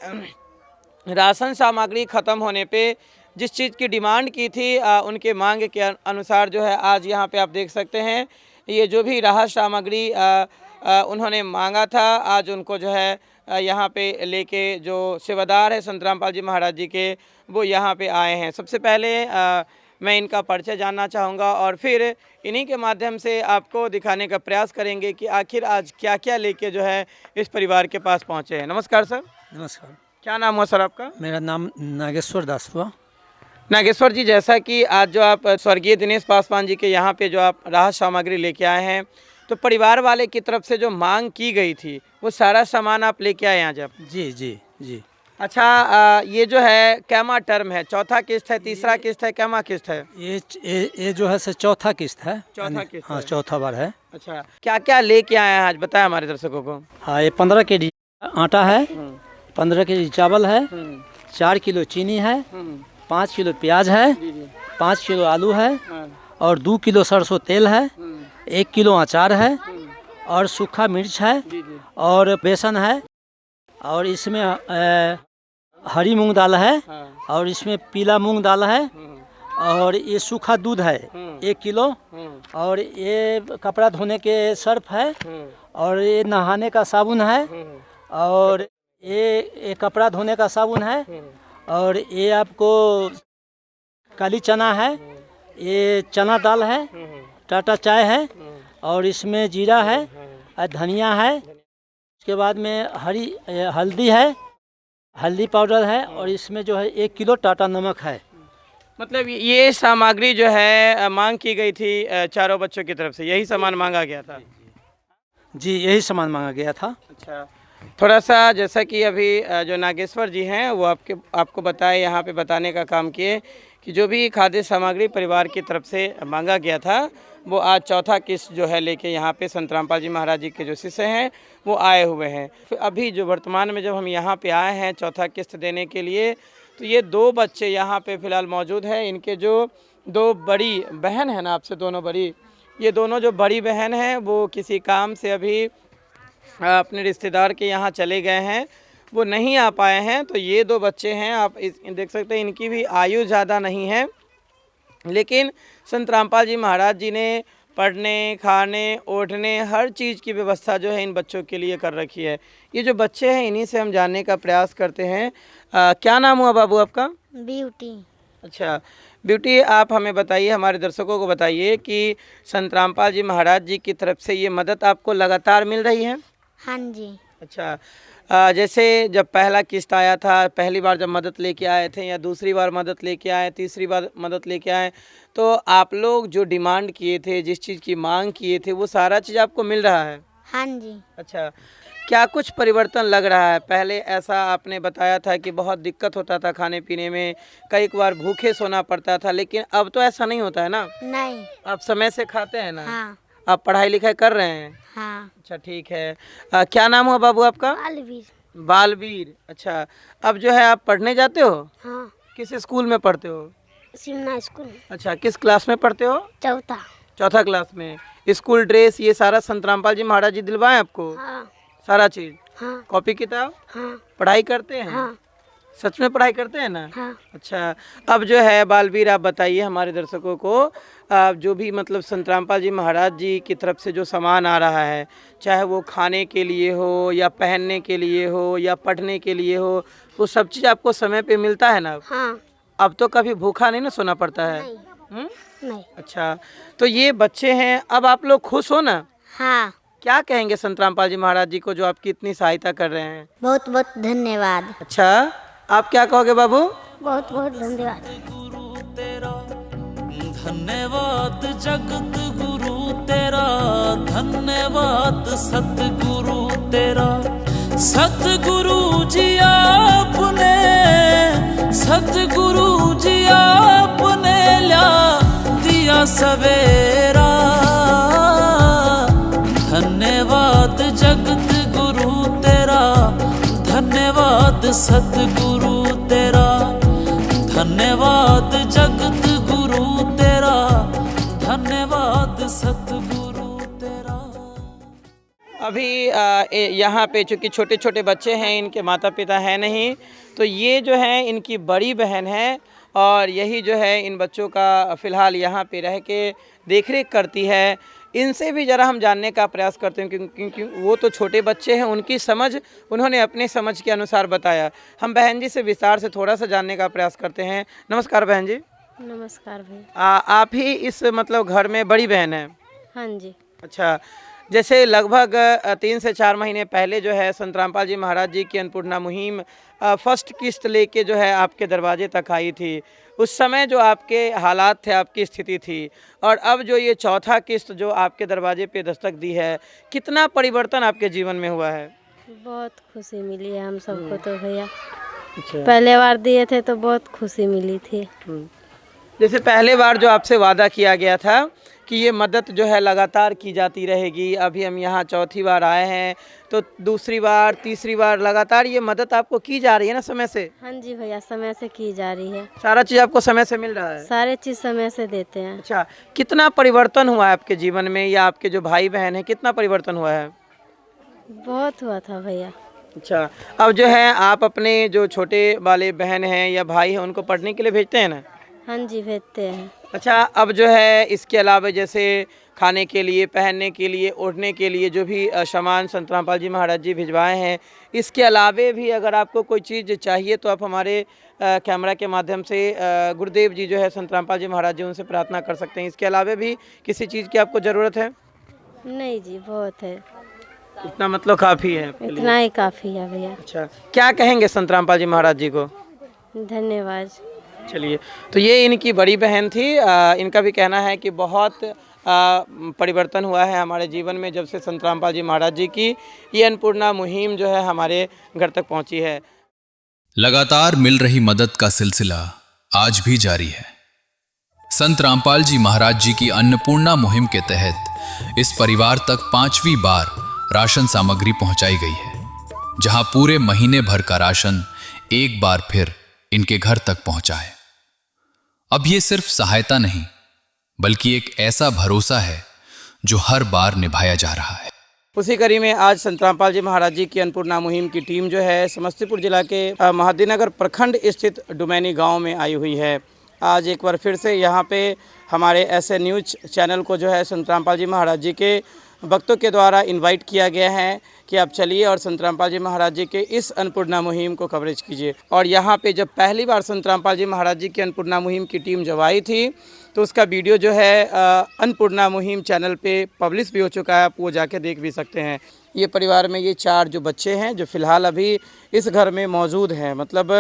राशन सामग्री ख़त्म होने पे जिस चीज़ की डिमांड की थी उनके मांग के अनुसार जो है आज यहाँ पे आप देख सकते हैं ये जो भी राहत सामग्री उन्होंने मांगा था, आज उनको जो है यहाँ पे लेके जो सेवादार है संत रामपाल जी महाराज जी के, वो यहाँ पे आए हैं। सबसे पहले मैं इनका परिचय जानना चाहूँगा और फिर इन्हीं के माध्यम से आपको दिखाने का प्रयास करेंगे कि आखिर आज क्या क्या लेके जो है इस परिवार के पास पहुँचे हैं। नमस्कार सर। नमस्कार। क्या नाम हुआ सर आपका? मेरा नाम नागेश्वर दास हुआ। नागेश्वर जी, जैसा कि आज जो आप स्वर्गीय दिनेश पासवान जी के यहाँ पे जो आप राहत सामग्री लेके आए हैं, तो परिवार वाले की तरफ से जो मांग की गई थी वो सारा सामान आप लेके आए यहाँ जब? जी जी जी। अच्छा, ये जो है कैमा टर्म है, चौथा किस्त है, तीसरा किस्त है, कैमा किस्त है? ये जो है सर चौथा किस्त है। चौथा किस्त? हाँ, चौथा बार है। अच्छा, क्या क्या लेके आए हैं आज, बताएं हमारे दर्शकों को। हाँ, ये 15 केजी आटा है, 15 केजी चावल है, 4 किलो चीनी है, 5 किलो प्याज है, 5 किलो आलू है और 2 किलो सरसों तेल है, 1 किलो अचार है और सूखा मिर्च है और बेसन है और इसमें हरी मूंग दाल है और इसमें पीला मूंग दाल है और ये सूखा दूध है 1 किलो और ये कपड़ा धोने के सर्फ है और ये नहाने का साबुन है और ये कपड़ा धोने का साबुन है और ये आपको काली चना है, ये चना दाल है, टाटा चाय है और इसमें जीरा है धनिया है, उसके बाद में हल्दी है, हल्दी पाउडर है, और इसमें जो है 1 किलो टाटा नमक है। मतलब ये सामग्री जो है मांग की गई थी चारों बच्चों की तरफ से, यही सामान मांगा गया था? जी, यही सामान मांगा गया था। अच्छा, थोड़ा सा जैसा कि अभी जो नागेश्वर जी हैं वो आपको बताए, यहाँ पे बताने का काम किए कि जो भी खाद्य सामग्री परिवार की तरफ से मांगा गया था वो आज चौथा किस्त जो है लेके यहाँ पे संत रामपाल जी महाराज जी के जो शिष्य हैं वो आए हुए हैं। फिर अभी जो वर्तमान में जब हम यहाँ पे आए हैं चौथा किस्त देने के लिए, तो ये 2 बच्चे यहाँ पे फ़िलहाल मौजूद हैं। इनके जो 2 बड़ी बहन है ना, आपसे दोनों बड़ी, ये दोनों जो बड़ी बहन हैं वो किसी काम से अभी अपने रिश्तेदार के यहाँ चले गए हैं, वो नहीं आ पाए हैं। तो ये 2 बच्चे हैं, आप देख सकते हैं इनकी भी आयु ज़्यादा नहीं है, लेकिन संत रामपाल जी महाराज जी ने पढ़ने, खाने, ओढ़ने, हर चीज़ की व्यवस्था जो है इन बच्चों के लिए कर रखी है। ये जो बच्चे हैं इन्हीं से हम जानने का प्रयास करते हैं। क्या नाम हुआ बाबू आपका? ब्यूटी। अच्छा ब्यूटी, आप हमें बताइए, हमारे दर्शकों को बताइए कि संत रामपाल जी महाराज जी की तरफ से ये मदद आपको लगातार मिल रही है? हाँ जी। अच्छा, जैसे जब पहला किस्त आया था, पहली बार जब मदद लेके आए थे, या दूसरी बार मदद लेके आए, तीसरी बार मदद लेके आए, तो आप लोग जो डिमांड किए थे, जिस चीज़ की मांग किए थे, वो सारा चीज़ आपको मिल रहा है? हाँ जी। अच्छा, क्या कुछ परिवर्तन लग रहा है? पहले ऐसा आपने बताया था कि बहुत दिक्कत होता था खाने पीने में, कई बार भूखे सोना पड़ता था, लेकिन अब तो ऐसा नहीं होता है ना? नहीं। आप समय से खाते हैं ना? हाँ। आप पढ़ाई लिखाई कर रहे हैं? हाँ। अच्छा ठीक है। क्या नाम हुआ बाबू आपका? बालवीर। बालवीर। अच्छा, अब जो है आप पढ़ने जाते हो? हाँ। किस स्कूल में पढ़ते हो? सिमना स्कूल। अच्छा, किस क्लास में पढ़ते हो? चौथा क्लास में। स्कूल ड्रेस ये सारा संत रामपाल जी महाराज जी दिलवाए आपको? हाँ। सारा चीज? हाँ। कॉपी किताब? हाँ। पढ़ाई करते हैं? हाँ। सच में पढ़ाई करते हैं ना? हाँ। अच्छा, अब जो है बालवीर आप बताइए हमारे दर्शकों को, जो भी मतलब संत रामपाल जी महाराज जी की तरफ से जो सामान आ रहा है, चाहे वो खाने के लिए हो या पहनने के लिए हो या पढ़ने के लिए हो, वो सब चीज़ आपको समय पे मिलता है ना? हाँ। अब तो कभी भूखा नहीं ना सोना पड़ता है? नहीं। अच्छा, तो ये बच्चे हैं, अब आप लोग खुश हो ना? हाँ। क्या कहेंगे संत रामपाल जी महाराज जी को जो आपकी इतनी सहायता कर रहे हैं? बहुत बहुत धन्यवाद। अच्छा, आप क्या कहोगे बाबू? बहुत बहुत धन्यवाद। धन्यवाद जगत गुरु तेरा, धन्यवाद सतगुरु तेरा। सतगुरु जी आपने, सतगुरु जी आपने ला दिया सवेरा। धन्यवाद जगत गुरु तेरा, धन्यवाद सतगुरु तेरा। धन्यवाद जगत गुरु तेरा, धन्यवाद सतगुरु तेरा। अभी यहाँ पे चूँकि छोटे छोटे बच्चे हैं, इनके माता पिता हैं नहीं, तो ये जो है इनकी बड़ी बहन है, और यही जो है इन बच्चों का फ़िलहाल यहाँ पे रह के देखरेख करती है। इनसे भी ज़रा हम जानने का प्रयास करते हैं, क्योंकि वो तो छोटे बच्चे हैं, उनकी समझ उन्होंने अपने समझ के अनुसार बताया। हम बहन जी से विस्तार से थोड़ा सा जानने का प्रयास करते हैं। नमस्कार बहन जी। नमस्कार भाई। आप ही इस मतलब घर में बड़ी बहन है? हाँ जी। अच्छा, जैसे लगभग 3 से 4 महीने पहले जो है संत रामपाल जी महाराज जी की अन्नपूर्णा मुहिम फर्स्ट किस्त लेके जो है आपके दरवाजे तक आई थी। उस समय जो आपके हालात थे, आपकी स्थिति थी, और अब जो ये चौथा किस्त जो आपके दरवाजे पे दस्तक दी है, कितना परिवर्तन आपके जीवन में हुआ है? बहुत खुशी मिली है हम सबको तो भैया। पहले बार दिए थे तो बहुत खुशी मिली थी। जैसे पहले बार जो आपसे वादा किया गया था कि ये मदद जो है लगातार की जाती रहेगी, अभी हम यहाँ चौथी बार आए हैं, तो दूसरी बार, तीसरी बार लगातार ये मदद आपको की जा रही है ना समय से? हाँ जी भैया, समय से की जा रही है। सारा चीज़ आपको समय से मिल रहा है? सारे चीज़ समय से देते हैं। अच्छा, कितना परिवर्तन हुआ है आपके जीवन में, या आपके जो भाई बहन हैं, कितना परिवर्तन हुआ है? बहुत हुआ था भैया। अच्छा, अब जो है आप अपने जो छोटे वाले बहन हैं या भाई हैं, उनको पढ़ने के लिए भेजते हैं ना? हाँ जी, भेजते हैं। अच्छा, अब जो है इसके अलावा जैसे खाने के लिए, पहनने के लिए, ओढ़ने के लिए जो भी सामान संत रामपाल जी महाराज जी भिजवाए हैं, इसके अलावे भी अगर आपको कोई चीज़ चाहिए तो आप हमारे कैमरा के माध्यम से गुरुदेव जी जो है संत रामपाल जी महाराज जी, उनसे प्रार्थना कर सकते हैं। इसके अलावा भी किसी चीज़ की आपको ज़रूरत है? नहीं जी, बहुत है। इतना मतलब काफ़ी है आपके लिए। इतना ही काफ़ी है भैया। अच्छा, क्या कहेंगे संत रामपाल जी महाराज जी को? धन्यवाद। चलिए, तो ये इनकी बड़ी बहन थी। इनका भी कहना है कि बहुत परिवर्तन हुआ है हमारे जीवन में जब से संत रामपाल जी महाराज जी की ये अन्नपूर्णा मुहिम जो है हमारे घर तक पहुंची है। लगातार मिल रही मदद का सिलसिला आज भी जारी है। संत रामपाल जी महाराज जी की अन्नपूर्णा मुहिम के तहत इस परिवार तक 5वीं बार राशन सामग्री पहुंचाई गई है, जहां पूरे महीने भर का राशन एक बार फिर इनके घर तक पहुंचा है। अब ये सिर्फ सहायता नहीं, बल्कि एक ऐसा भरोसा है जो हर बार निभाया जा रहा है। उसी कड़ी में आज संत रामपाल जी महाराज जी की अन्नपूर्णा मुहिम की टीम जो है समस्तीपुर जिला के महादीनगर प्रखंड स्थित डुमैनी गांव में आई हुई है। आज एक बार फिर से यहां पे हमारे ऐसे न्यूज चैनल को जो है संत रामपाल जी महाराज जी के भक्तों के द्वारा इनवाइट किया गया है कि आप चलिए और संत रामपाल जी महाराज जी के इस अन्नपूर्णा मुहिम को कवरेज कीजिए। और यहाँ पे जब पहली बार संत रामपाल जी महाराज जी की अन्नपूर्णा मुहिम की टीम जब आई थी तो उसका वीडियो जो है अन्नपूर्णा मुहिम चैनल पे पब्लिश भी हो चुका है, आप वो जाके देख भी सकते हैं। ये परिवार में ये 4 जो बच्चे हैं जो फ़िलहाल अभी इस घर में मौजूद हैं, मतलब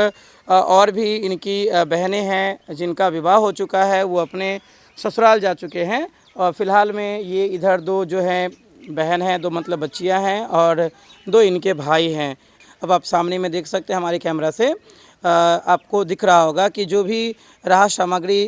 और भी इनकी बहनें हैं जिनका विवाह हो चुका है, वो अपने ससुराल जा चुके हैं। और फ़िलहाल में ये इधर 2 जो हैं बहन हैं, 2 मतलब बच्चियां हैं और 2 इनके भाई हैं। अब आप सामने में देख सकते हैं हमारे कैमरा से आपको दिख रहा होगा कि जो भी राहत सामग्री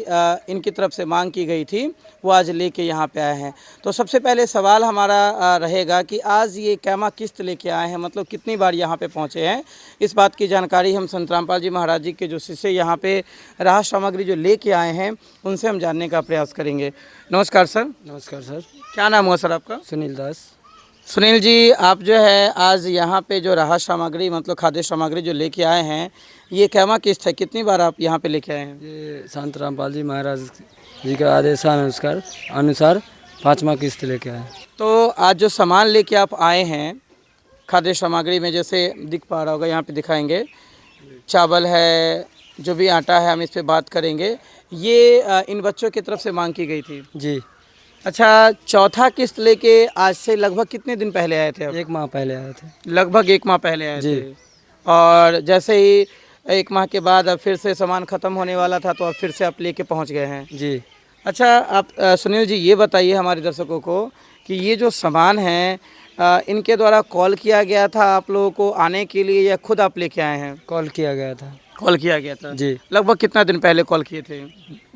इनकी तरफ से मांग की गई थी वो आज लेके यहाँ पे आए हैं। तो सबसे पहले सवाल हमारा रहेगा कि आज ये कैमा किस्त लेके आए हैं, मतलब कितनी बार यहाँ पे पहुँचे हैं, इस बात की जानकारी हम संत रामपाल जी महाराज जी के जो शिष्य यहाँ पे राहत सामग्री जो लेके आए हैं उनसे हम जानने का प्रयास करेंगे। नमस्कार सर। नमस्कार सर। क्या नाम हुआ सर आपका? सुनील दास। सुनील जी, आप जो है आज यहाँ पे जो राहत सामग्री मतलब खाद्य सामग्री जो लेके आए हैं, ये कैमा किस्त है, कितनी बार आप यहाँ पे लेके आए हैं? ये संत रामपाल जी महाराज जी का अनुसार 5वां किस्त लेके आए। तो आज जो सामान लेके आप आए हैं खाद्य सामग्री में, जैसे दिख पा रहा होगा यहाँ पे दिखाएंगे, चावल है, जो भी आटा है, हम इस पर बात करेंगे। ये इन बच्चों की तरफ से मांग की गई थी जी। अच्छा, चौथा किस्त लेके आज से लगभग कितने दिन पहले आए थे? 1 माह पहले आए थे। लगभग 1 माह पहले आए जी। थे। और जैसे ही 1 माह के बाद अब फिर से सामान ख़त्म होने वाला था तो अब फिर से आप लेके पहुंच गए हैं जी। अच्छा, आप सुनील जी ये बताइए हमारे दर्शकों को कि ये जो सामान है इनके द्वारा कॉल किया गया था आप लोगों को आने के लिए या खुद आप लेके आए हैं? कॉल किया गया था। कॉल किया गया था जी। लगभग कितना दिन पहले कॉल किए थे?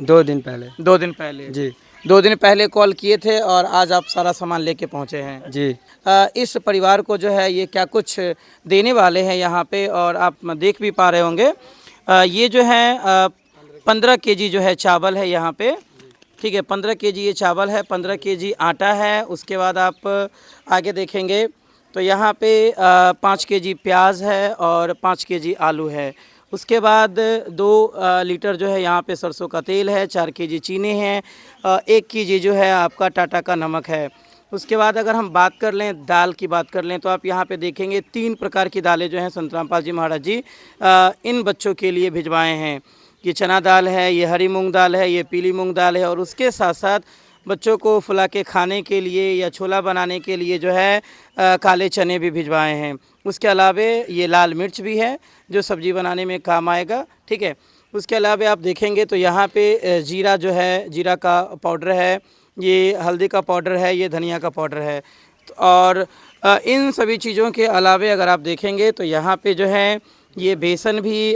2 दिन पहले। 2 दिन पहले जी। 2 दिन पहले कॉल किए थे और आज आप सारा सामान लेके पहुंचे हैं जी। इस परिवार को जो है ये क्या कुछ देने वाले हैं यहाँ पे, और आप देख भी पा रहे होंगे ये जो है 15 केजी जो है चावल है यहाँ पे, ठीक है, 15 केजी ये चावल है, 15 केजी आटा है। उसके बाद आप आगे देखेंगे तो यहाँ पे 5 केजी प्याज है और 5 केजी आलू है। उसके बाद 2 लीटर जो है यहाँ पे सरसों का तेल है, 4 केजी चीनी है, 1 केजी जो है आपका टाटा का नमक है। उसके बाद अगर हम बात कर लें दाल की बात कर लें तो आप यहाँ पे देखेंगे 3 प्रकार की दालें जो हैं संत रामपाल जी महाराज जी इन बच्चों के लिए भिजवाए हैं। ये चना दाल है, ये हरी मूंग दाल है, ये पीली मूंग दाल है, और उसके साथ साथ बच्चों को फुला के खाने के लिए या छोला बनाने के लिए जो है काले चने भी भिजवाए हैं। उसके अलावा ये लाल मिर्च भी है जो सब्ज़ी बनाने में काम आएगा, ठीक है। उसके अलावा आप देखेंगे तो यहाँ पे जीरा जो है, जीरा का पाउडर है, ये हल्दी का पाउडर है, ये धनिया का पाउडर है। और इन सभी चीज़ों के अलावा अगर आप देखेंगे तो यहाँ पे जो है ये बेसन भी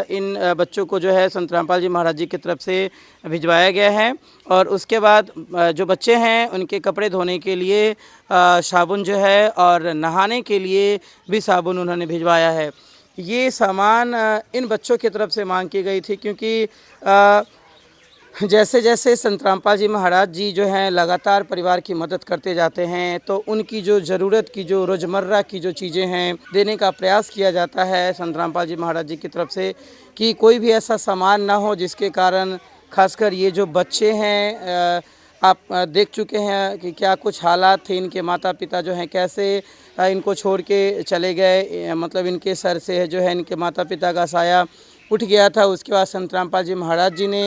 इन बच्चों को जो है संत रामपाल जी महाराज जी की तरफ से भिजवाया गया है। और उसके बाद जो बच्चे हैं उनके कपड़े धोने के लिए साबुन जो है और नहाने के लिए भी साबुन उन्होंने भिजवाया है। ये सामान इन बच्चों की तरफ से मांग की गई थी, क्योंकि जैसे जैसे संत रामपाल जी महाराज जी जो हैं लगातार परिवार की मदद करते जाते हैं तो उनकी जो ज़रूरत की जो रोज़मर्रा की जो चीज़ें हैं देने का प्रयास किया जाता है संत रामपाल जी महाराज जी की तरफ से, कि कोई भी ऐसा सामान ना हो जिसके कारण खासकर ये जो बच्चे हैं आप देख चुके हैं कि क्या कुछ हालात थे। इनके माता पिता जो हैं कैसे इनको छोड़ के चले गए, मतलब इनके सर से जो है इनके माता पिता का साया उठ गया था। उसके बाद संत रामपाल जी महाराज जी ने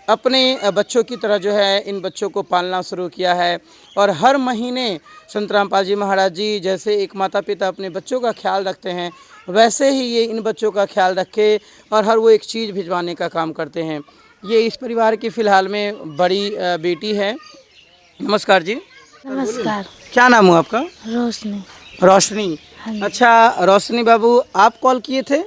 अपने बच्चों की तरह जो है इन बच्चों को पालना शुरू किया है। और हर महीने संत रामपाल जी महाराज जी जैसे एक माता पिता अपने बच्चों का ख्याल रखते हैं, वैसे ही ये इन बच्चों का ख्याल रखे और हर वो एक चीज़ भिजवाने का काम करते हैं। ये इस परिवार की फ़िलहाल में बड़ी बेटी है। नमस्कार जी। नमस्कार। क्या नाम हुआ आपका? रोशनी। रोशनी। अच्छा रोशनी बाबू, आप कॉल किए थे?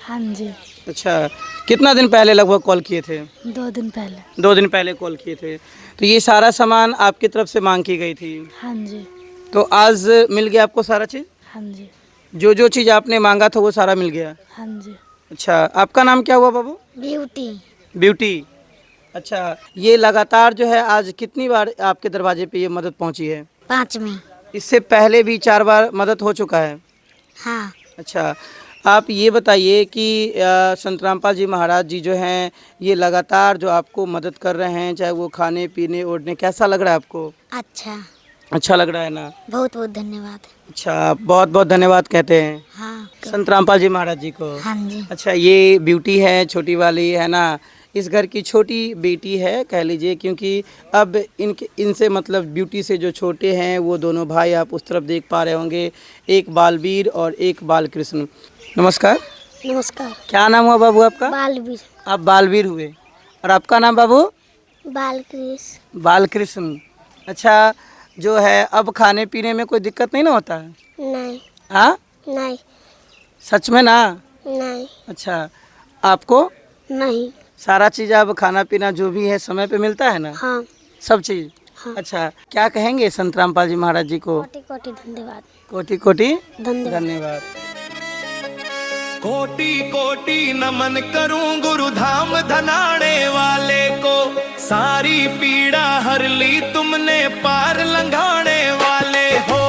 हाँ जी। अच्छा, कितना दिन पहले लगभग कॉल किए थे? 2 दिन पहले। 2 दिन पहले कॉल किए थे। तो ये सारा सामान आपकी तरफ से मांग की गई थी? हाँ जी। तो आज मिल गया आपको सारा चीज़? हाँ जी। जो जो चीज़ आपने मांगा था वो सारा मिल गया? हाँ जी। अच्छा, आपका नाम क्या हुआ बाबू? ब्यूटी। ब्यूटी। अच्छा, ये लगातार जो है आज कितनी बार आपके दरवाजे पे ये मदद पहुंची है? 5 में। इससे पहले भी 4 बार मदद हो चुका है? हाँ। अच्छा, आप ये बताइए कि संत रामपाल जी महाराज जी जो हैं ये लगातार जो आपको मदद कर रहे हैं, चाहे वो खाने पीने ओढ़ने, कैसा लग रहा है आपको? अच्छा लग रहा है ना? बहुत बहुत धन्यवाद। अच्छा, बहुत बहुत धन्यवाद कहते हैं हाँ। संत रामपाल जी महाराज जी को। हाँ जी। अच्छा, ये ब्यूटी है छोटी वाली, है ना? इस घर की छोटी बेटी है कह लीजिए, क्योंकि अब इनसे मतलब ब्यूटी से जो छोटे हैं वो दोनों भाई आप उस तरफ देख पा रहे होंगे, एक बालवीर और एक बालकृष्ण। नमस्कार। नमस्कार। क्या नाम हुआ बाबू आपका? बालवीर। आप बालवीर हुए। और आपका नाम बाबू? बालकृष्ण। बालकृष्ण। अच्छा, जो है अब खाने पीने में कोई दिक्कत नहीं ना होता है? नहीं। हाँ? नहीं। सच में ना? नहीं। अच्छा, आपको? नहीं। सारा चीज़ अब खाना पीना जो भी है समय पे मिलता है ना? हाँ। सब चीज़? हाँ। अच्छा, क्या कहेंगे संत रामपाल जी महाराज जी को? कोटि कोटि धन्यवाद। कोटि कोटि धन्यवाद। कोटि कोटि नमन करूं गुरु धाम धनाड़े वाले को, सारी पीड़ा हर ली तुमने पार लंघाने वाले हो।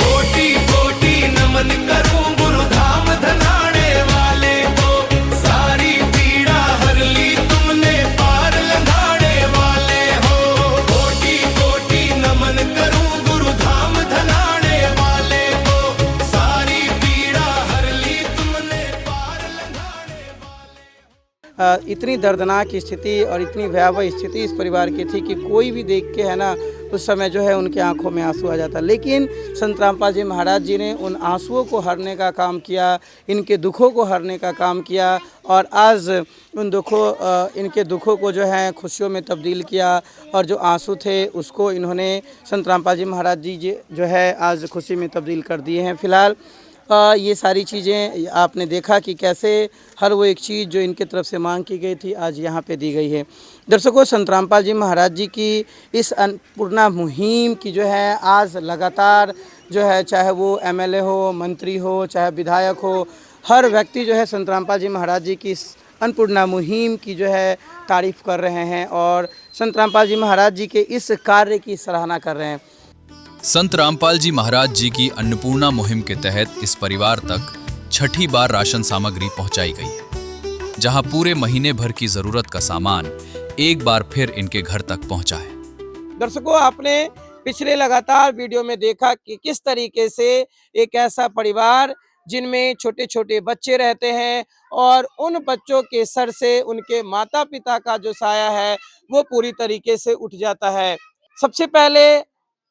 कोटि कोटि नमन करूं गुरु धाम धनाड़े वाले को, सारी पीड़ा हर ली तुमने पार लंघाने वाले हो। कोटि कोटि नमन करूं गुरु धाम धनाड़े वाले को, सारी पीड़ा हर ली तुमने पार लंघाने वाले। इतनी दर्दनाक स्थिति और इतनी भयावह स्थिति इस परिवार की थी कि कोई भी देख के है ना उस समय जो है उनके आंखों में आंसू आ जाता। लेकिन संत रामपाल जी महाराज जी ने उन आंसुओं को हरने का काम किया, इनके दुखों को हरने का काम किया और आज उन इनके दुखों को जो है खुशियों में तब्दील किया। और जो आंसू थे उसको इन्होंने संत रामपाल जी महाराज जी जो है आज खुशी में तब्दील कर दिए हैं। फ़िलहाल ये सारी चीज़ें आपने देखा कि कैसे हर वो एक चीज़ जो इनके तरफ से मांग की गई थी आज यहाँ पे दी गई है। दर्शकों, संत रामपाल जी महाराज जी की इस अन्नपूर्णा मुहिम की जो है आज लगातार जो है, चाहे वो एमएलए हो, मंत्री हो, चाहे विधायक हो, हर व्यक्ति जो है संत रामपाल जी महाराज जी की इस अन्नपूर्णा मुहिम की जो है तारीफ़ कर रहे हैं और संत रामपाल जी महाराज जी के इस कार्य की सराहना कर रहे हैं। संत रामपाल जी महाराज जी की अन्नपूर्णा मुहिम के तहत इस परिवार तक छठी बार राशन सामग्री पहुंचाई गई है, जहां पूरे महीने भर की जरूरत का सामान एक बार फिर इनके घर तक पहुंचा है। दर्शकों, आपने पिछले लगातार वीडियो में देखा कि किस तरीके से एक ऐसा परिवार जिनमें छोटे छोटे बच्चे रहते हैं और उन बच्चों के सर से उनके माता पिता का जो साया है वो पूरी तरीके से उठ जाता है। सबसे पहले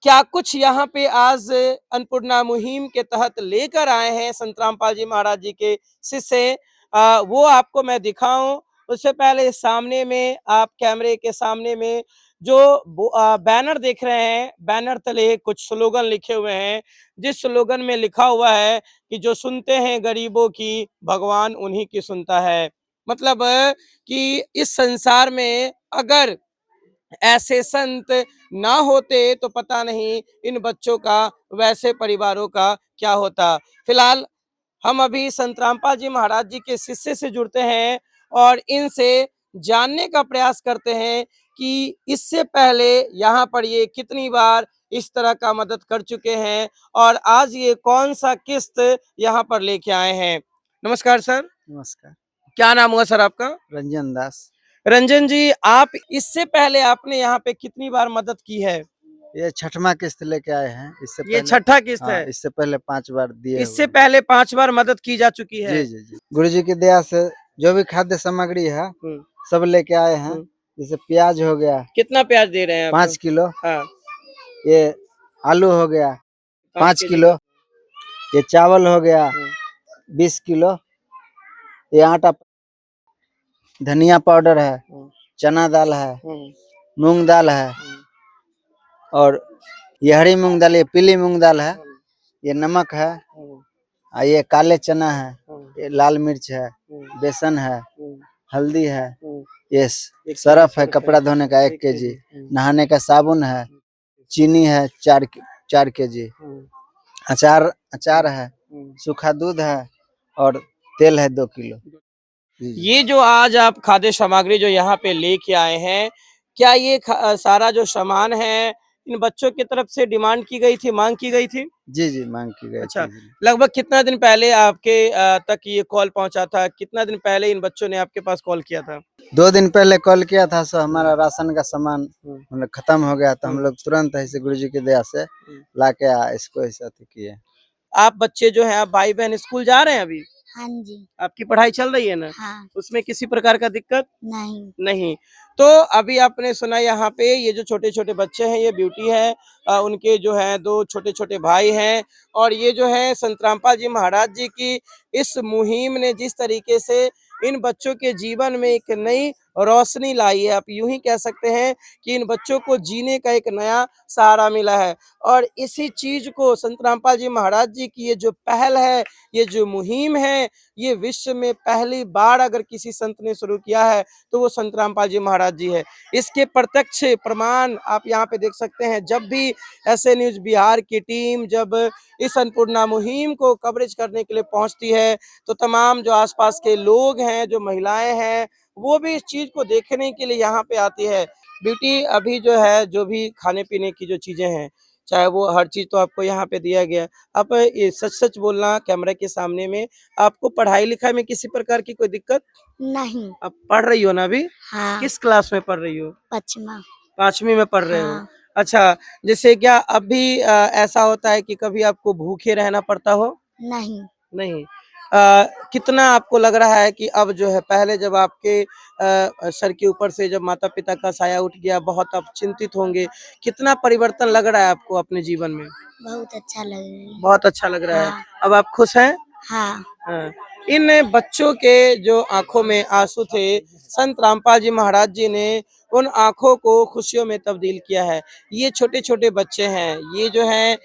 क्या कुछ यहाँ पे आज अन्नपूर्णा मुहिम के तहत लेकर आए हैं संत रामपाल जी महाराज जी के शिष्य, वो आपको मैं दिखाऊं। उससे पहले सामने में आप कैमरे के सामने में जो बैनर देख रहे हैं, बैनर तले कुछ स्लोगन लिखे हुए हैं, जिस स्लोगन में लिखा हुआ है कि जो सुनते हैं गरीबों की, भगवान उन्हीं की सुनता है। मतलब कि इस संसार में अगर ऐसे संत ना होते तो पता नहीं इन बच्चों का, वैसे परिवारों का क्या होता। फिलहाल हम अभी संत रामपाल जी महाराज जी के शिष्य से जुड़ते हैं और इनसे जानने का प्रयास करते हैं कि इससे पहले यहाँ पर ये कितनी बार इस तरह का मदद कर चुके हैं और आज ये कौन सा किस्त यहाँ पर लेके आए हैं। नमस्कार सर। नमस्कार। क्या नाम हुआ सर आपका? रंजन दास। रंजन जी, आप इससे पहले आपने यहाँ पे कितनी बार मदद की है? ये छठवां किस्त लेके आए हैं। इससे ये पहले छठा किस्त है? इससे पहले 5 बार दिए। इससे पहले 5 बार मदद की जा चुकी है? जी जी जी। गुरु जी की दया से जो भी खाद्य सामग्री है सब लेके आए हैं जैसे प्याज हो गया कितना प्याज दे रहे हैं आप? 5 किलो, हाँ, ये आलू हो गया 5 केजी किलो, ये चावल हो गया 20 किलो, ये आटा, धनिया पाउडर है, चना दाल है, मूंग दाल है, और ये हरी मूंग दाल, ये पीली मूंग दाल है, ये नमक है, ये काले चना है, ये लाल मिर्च है, बेसन है, हल्दी है, ये सरफ है कपड़ा धोने का 1 केजी, नहाने का साबुन है, चीनी है 4 केजी, अचार है, सूखा दूध है, और तेल है 2 किलो। ये जो आज आप खाद्य सामग्री जो यहाँ पे लेके आए हैं, क्या ये सारा जो सामान है इन बच्चों की तरफ से डिमांड की गई थी, मांग की गई थी? जी जी, मांग की गई अच्छा, थी। लगभग कितना दिन पहले आपके तक ये कॉल पहुंचा था? कितना दिन पहले इन बच्चों ने आपके पास कॉल किया था? 2 दिन पहले कॉल किया था, सो हमारा राशन का सामान मतलब खत्म हो गया, तो हम लोग तुरंत ऐसे गुरुजी की दया से लाके इसको ऐसा किए। आप बच्चे जो हैं, आप भाई बहन स्कूल जा रहे हैं अभी? हाँ जी। आपकी पढ़ाई चल रही है ना? हाँ। उसमें किसी प्रकार का दिक्कत नहीं। नहीं। तो अभी आपने सुना यहाँ पे ये जो छोटे-छोटे बच्चे हैं, ये ब्यूटी है, उनके जो है 2 छोटे-छोटे भाई हैं, और ये जो है संत रामपाल जी महाराज जी की इस मुहिम ने जिस तरीके से इन बच्चों के जीवन में एक नई रोशनी लाई है, आप यूं ही कह सकते हैं कि इन बच्चों को जीने का एक नया सहारा मिला है। और इसी चीज को संत रामपाल जी महाराज जी की ये जो पहल है, ये जो मुहिम है, ये विश्व में पहली बार अगर किसी संत ने शुरू किया है तो वो संत रामपाल जी महाराज जी है। इसके प्रत्यक्ष प्रमाण आप यहाँ पे देख सकते हैं। जब भी ऐसे न्यूज बिहार की टीम जब इस अन्नपूर्णा मुहिम को कवरेज करने के लिए पहुंचती है, तो तमाम जो आसपास के लोग हैं, जो महिलाएं हैं, वो भी इस चीज को देखने के लिए यहाँ पे आती है। ब्यूटी, अभी जो है, जो भी खाने पीने की जो चीजें हैं, चाहे वो हर चीज तो आपको यहाँ पे दिया गया। आप ये सच-सच बोलना कैमरे के सामने में, आपको पढ़ाई लिखाई में किसी प्रकार की कोई दिक्कत? नहीं। आप पढ़ रही हो ना अभी? हाँ। किस क्लास में पढ़ रही हो? 5वां। 5वीं में पढ़ रहे हो? हाँ। अच्छा, जैसे क्या अभी ऐसा होता है कि कभी आपको भूखे रहना पड़ता हो? नहीं। नहीं। कितना आपको लग रहा है कि अब जो है, पहले जब आपके सर के ऊपर से जब माता-पिता का साया उठ गया, बहुत आप चिंतित होंगे, कितना परिवर्तन लग रहा है आपको अपने जीवन में? बहुत अच्छा लग रहा है। बहुत अच्छा लग रहा है। हाँ। अब आप खुश हैं? हाँ। हाँ। इन बच्चों के जो आंखों में आंसू थे, संत रामपाल जी महाराज जी ने उन आंखों को खुशियों में तब्दील किया है। ये छोटे-छोटे बच्चे हैं, ये जो हैं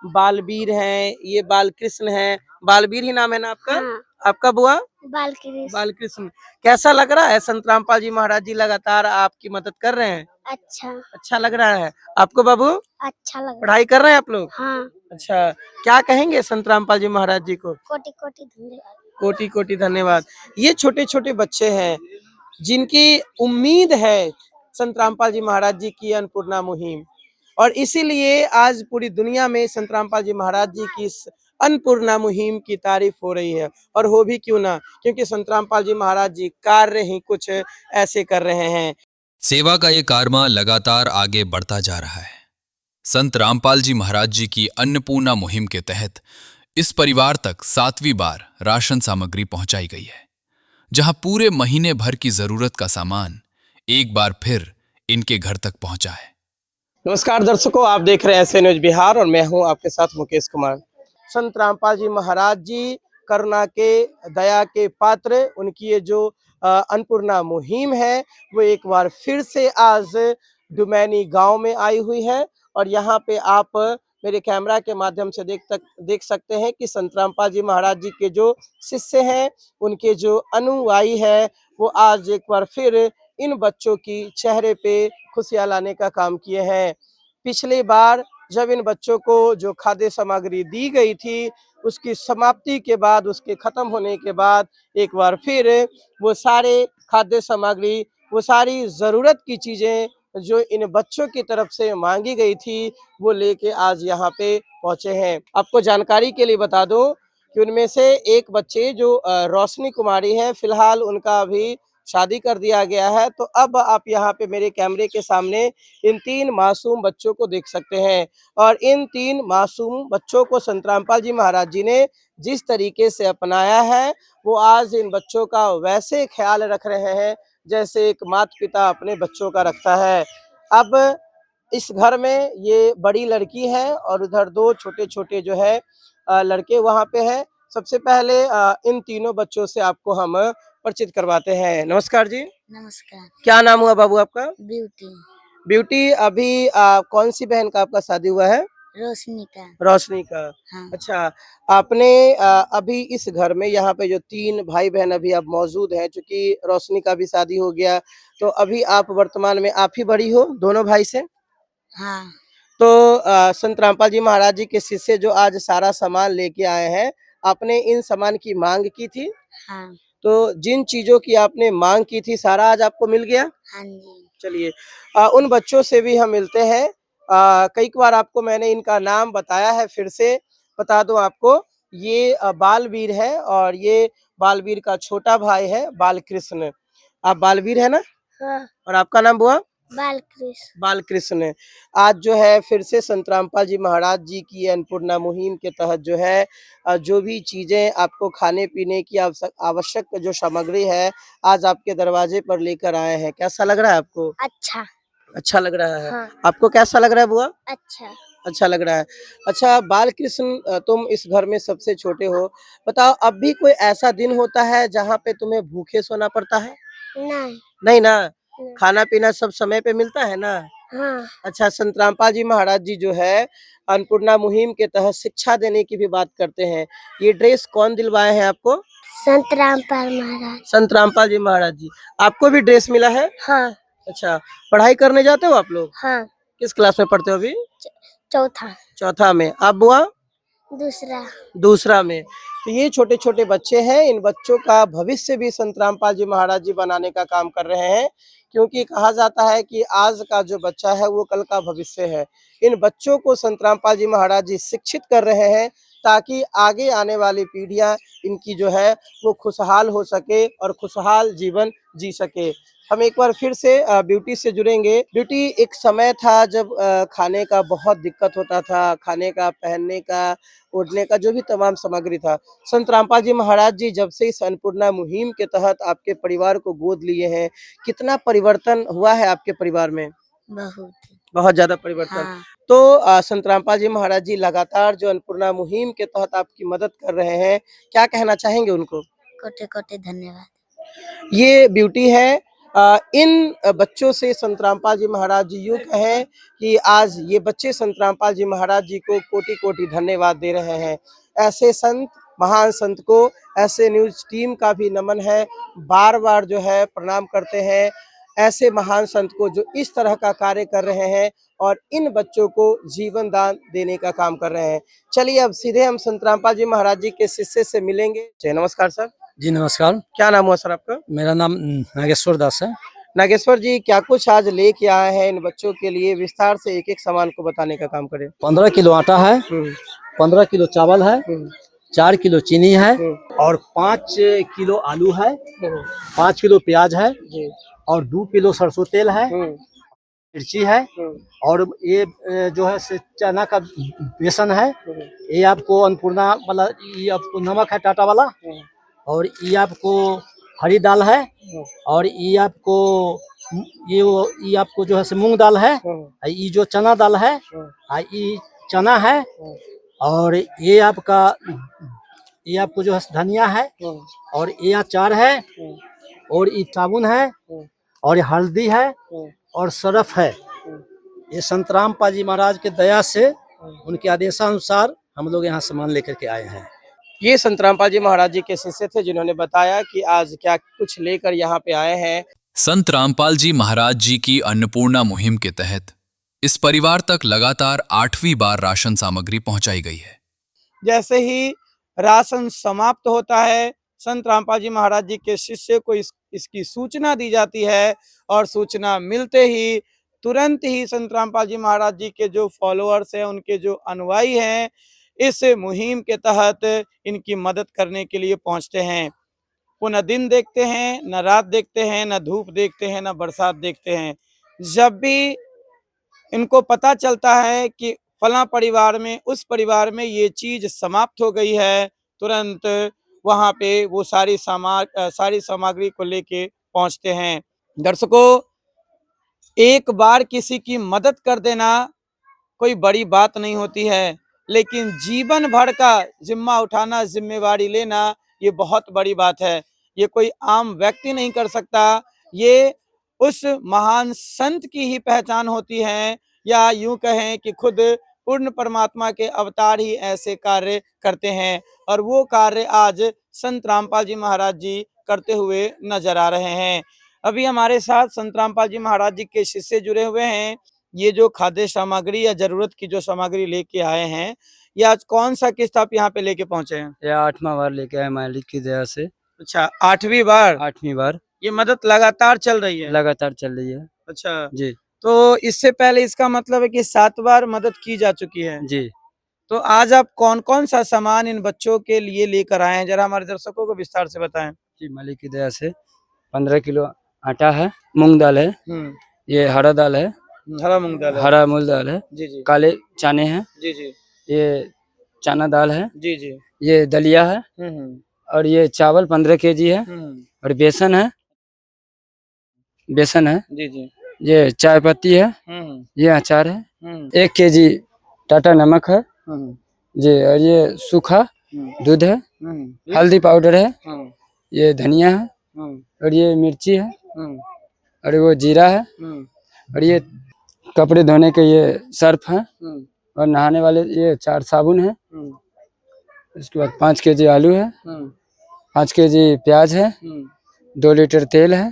बालवीर हैं, ये बालकृष्ण हैं। बालवीर ही नाम है ना आपका? हाँ। आपका बुआ? बालकृष्ण। बालकृष्ण। कैसा लग रहा है, संत रामपाल जी महाराज जी लगातार आपकी मदद कर रहे हैं? अच्छा। अच्छा लग रहा है। आपको बाबू? अच्छा लग रहा है। पढ़ाई कर रहे हैं आप लोग? हाँ। अच्छा, क्या कहेंगे संत रामपाल जी महाराज जी को? कोटि-कोटि धन्यवाद। कोटि-कोटि धन्यवाद। ये छोटे-छोटे बच्चे हैं, जिनकी उम्मीद है संत रामपाल जी महाराज जी की अन्नपूर्णा मुहिम, और इसीलिए आज पूरी दुनिया में संत रामपाल जी महाराज जी की इस अन्नपूर्णा मुहिम की तारीफ हो रही है। और हो भी क्यों ना, क्योंकि संत रामपाल जी महाराज जी कार्य ही कुछ ऐसे कर रहे हैं। सेवा का ये कारवां लगातार आगे बढ़ता जा रहा है। संत रामपाल जी महाराज जी की अन्नपूर्णा मुहिम के तहत इस परिवार तक 7वीं बार राशन सामग्री पहुंचाई गई है, जहां पूरे महीने भर की जरूरत का सामान एक बार फिर इनके घर तक पहुंचा है। नमस्कार दर्शकों, आप देख रहे हैं ऐसे न्यूज बिहार, और मैं हूं आपके साथ मुकेश कुमार। संत रामपाल जी महाराज जी करुणा के, दया के पात्र, उनकी ये जो अन्नपूर्णा मुहिम है, वो एक बार फिर से आज डुमैनी गांव में आई हुई है। और यहाँ पे आप मेरे कैमरा के माध्यम से देख सकते हैं कि संत रामपाल जी महाराज जी के जो शिष्य हैं, उनके जो अनुयायी है, वो आज एक बार फिर इन बच्चों की चेहरे पे खुशियां लाने का काम किए हैं। पिछली बार जब इन बच्चों को जो खाद्य सामग्री दी गई थी, उसकी समाप्ति के बाद, उसके खत्म होने के बाद एक बार फिर वो सारे खाद्य सामग्री, वो सारी जरूरत की चीजें जो इन बच्चों की तरफ से मांगी गई थी, वो लेके आज यहाँ पे पहुंचे हैं। आपको जानकारी के लिए बता दूं कि उनमें से एक बच्चे जो रोशनी कुमारी है, फिलहाल उनका अभी शादी कर दिया गया है। तो अब आप यहाँ पे मेरे कैमरे के सामने इन 3 मासूम बच्चों को देख सकते हैं, और इन 3 मासूम बच्चों को संत रामपाल जी महाराज जी ने जिस तरीके से अपनाया है, वो आज इन बच्चों का वैसे ख्याल रख रहे हैं जैसे एक माता पिता अपने बच्चों का रखता है। अब इस घर में ये बड़ी लड़की है और उधर दो छोटे छोटे जो है लड़के वहाँ पे हैं। सबसे पहले इन तीनों बच्चों से आपको हम परिचित करवाते हैं। नमस्कार जी। नमस्कार। क्या नाम हुआ बाबू आपका? ब्यूटी। ब्यूटी, अभी कौन सी बहन का आपका शादी हुआ है? रोशनी का। रोशनी का। हाँ। अच्छा, आपने अभी इस घर में यहाँ पे जो 3 भाई बहन अभी आप मौजूद हैं, चूंकि रोशनी का भी शादी हो गया, तो अभी आप वर्तमान में आप ही बड़ी हो दोनों भाई से? हाँ। तो संत रामपाल जी महाराज जी के शिष्य जो आज सारा सामान लेके आए हैं, आपने इन सामान की मांग की थी? हाँ। तो जिन चीजों की आपने मांग की थी, सारा आज आपको मिल गया? हाँ जी। चलिए, उन बच्चों से भी हम मिलते हैं। कई बार आपको मैंने इनका नाम बताया है, फिर से बता दूं आपको। ये बालवीर है और ये बालवीर का छोटा भाई है बालकृष्ण। आप बालवीर है ना? हाँ। और आपका नाम बुआ? बालकृष्ण। बालकृष्ण। आज जो है फिर से संत रामपाल जी महाराज जी की अन्नपूर्णा मुहिम के तहत जो है जो भी चीजें आपको खाने पीने की आवश्यक जो सामग्री है, आज आपके दरवाजे पर लेकर आए हैं। कैसा लग रहा है आपको? अच्छा। अच्छा लग रहा है। हाँ। आपको कैसा लग रहा है बुआ? अच्छा। अच्छा लग रहा है। अच्छा बालकृष्ण, तुम इस घर में सबसे छोटे हो। बताओ, अब भी कोई ऐसा दिन होता है जहाँ पे तुम्हें भूखे सोना पड़ता है? नहीं। नहीं ना? खाना पीना सब समय पे मिलता है ना? हाँ। अच्छा, संत रामपाल जी महाराज जी जो है अन्नपूर्णा मुहिम के तहत शिक्षा देने की भी बात करते हैं। ये ड्रेस कौन दिलवाए हैं आपको? संत रामपाल महाराज। संत रामपाल जी महाराज जी। आपको भी ड्रेस मिला है? हाँ। अच्छा, पढ़ाई करने जाते हो आप लोग? हाँ। किस क्लास में पढ़ते हो अभी? चौथा। चौथा में। आप बुआ? दूसरा। दूसरा में। तो ये छोटे छोटे बच्चे हैं, इन बच्चों का भविष्य भी संत रामपाल जी महाराज जी बनाने का काम कर रहे हैं, क्योंकि कहा जाता है कि आज का जो बच्चा है वो कल का भविष्य है। इन बच्चों को संत रामपाल जी महाराज जी शिक्षित कर रहे हैं, ताकि आगे आने वाली पीढ़ियां इनकी जो है वो खुशहाल हो सके और खुशहाल जीवन जी सके। हम एक बार फिर से ब्यूटी से जुड़ेंगे। ब्यूटी, एक समय था जब खाने का बहुत दिक्कत होता था, खाने का, पहनने का, ओढ़ने का, जो भी तमाम सामग्री था। संत रामपाल जी महाराज जी जब से इस अन्नपूर्णा मुहिम के तहत आपके परिवार को गोद लिए हैं, कितना परिवर्तन हुआ है आपके परिवार में? बहुत। बहुत ज्यादा परिवर्तन। हाँ। तो संत रामपाल जी महाराज जी लगातार जो अन्नपूर्णा मुहिम के तहत आपकी मदद कर रहे हैं, क्या कहना चाहेंगे उनको? कोटि कोटि धन्यवाद। ये ब्यूटी है। इन बच्चों से संत रामपाल जी महाराज जी यूँ कहें कि आज ये बच्चे संत रामपाल जी महाराज जी को कोटि कोटि धन्यवाद दे रहे हैं। ऐसे संत, महान संत को, ऐसे न्यूज टीम का भी नमन है, बार बार जो है प्रणाम करते हैं ऐसे महान संत को जो इस तरह का कार्य कर रहे हैं और इन बच्चों को जीवन दान देने का काम कर रहे हैं। चलिए अब सीधे हम संत रामपाल जी महाराज जी के शिष्य से मिलेंगे। नमस्कार सर। जी नमस्कार। क्या नाम हुआ सर आपका? मेरा नाम नागेश्वर दास है। नागेश्वर जी, क्या कुछ आज लेके आए हैं इन बच्चों के लिए? विस्तार से एक एक सामान को बताने का काम करें। 15 किलो आटा है, 15 किलो चावल है, 4 किलो चीनी है और 5 किलो आलू है, 5 किलो प्याज है और 2 किलो सरसों तेल है, मिर्ची है और ये जो है चना का बेसन है। ये आपको अन्नपूर्णा वाला, ये आपको नमक है टाटा वाला और ये आपको हरी दाल है और ये आपको ये आपको जो है मूंग दाल है, ये जो चना दाल है, ये चना है और ये आपको जो है धनिया है और ये अचार है और ये साबुन है और ये हल्दी है और सरफ है। ये संत रामपाल जी महाराज के दया से, उनके आदेशानुसार हम लोग यहाँ सामान लेकर के आए हैं। ये संत रामपाल जी महाराज जी के शिष्य थे जिन्होंने बताया कि आज क्या कुछ लेकर यहाँ पे आए हैं। संत रामपाल जी महाराज जी की अन्नपूर्णा मुहिम के तहत इस परिवार तक लगातार 8वीं बार राशन सामग्री पहुंचाई गई है। जैसे ही राशन समाप्त होता है, संत रामपाल जी महाराज जी के शिष्य को इसकी सूचना दी जाती है और सूचना मिलते ही तुरंत ही संत रामपाल जी महाराज जी के जो फॉलोअर्स हैं, उनके जो अनुयायी हैं, इस मुहिम के तहत इनकी मदद करने के लिए पहुंचते हैं। वो न दिन देखते हैं, न रात देखते हैं, न धूप देखते हैं, न बरसात देखते हैं। जब भी इनको पता चलता है कि फला परिवार में, उस परिवार में ये चीज समाप्त हो गई है, तुरंत वहां पे वो सारी सामग्री को लेके पहुंचते हैं। दर्शकों, एक बार किसी की मदद कर देना कोई बड़ी बात नहीं होती है, लेकिन जीवन भर का जिम्मा उठाना, जिम्मेवारी लेना, ये बहुत बड़ी बात है। ये कोई आम व्यक्ति नहीं कर सकता। ये उस महान संत की ही पहचान होती है, या यूं कहें कि खुद पूर्ण परमात्मा के अवतार ही ऐसे कार्य करते हैं, और वो कार्य आज संत रामपाल जी महाराज जी करते हुए नजर आ रहे हैं। अभी हमारे साथ संत रामपाल जी महाराज जी के शिष्य जुड़े हुए हैं। ये जो खाद्य सामग्री या जरूरत की जो सामग्री लेके आए हैं, ये आज कौन सा किस्त आप यहाँ पे लेके पहुंचे हैं? ये 8वां बार लेके आए मालिक की दया से। अच्छा, 8वीं बार? 8वीं बार ये मदद लगातार चल रही है? लगातार चल रही है अच्छा, जी। तो इससे पहले इसका मतलब है कि 7 बार मदद की जा चुकी है। जी तो आज आप कौन कौन सा सामान इन बच्चों के लिए लेकर आए हैं, जरा हमारे दर्शकों को विस्तार से बताएं। जी, मालिक की दया से 15 किलो आटा है, मूंग दाल है, ये हरा दाल है, हरा मूंग दाल है। हरा मूंग दाल है, जी जी काले चने हैं, जी जी ये चना दाल है, जी जी। ये दलिया है, और ये चावल 15 केजी है, और बेसन है जी जी। ये चाय पत्ती है, ये अचार है, 1 केजी टाटा नमक है जी, और ये सूखा दूध है, हल्दी पाउडर है, ये धनिया है, और ये मिर्ची है, और वो जीरा है, और ये कपड़े धोने के ये सर्फ है, और नहाने वाले ये 4 साबुन है। इसके बाद 5 केजी आलू है, 5 केजी प्याज है, 2 लीटर तेल है,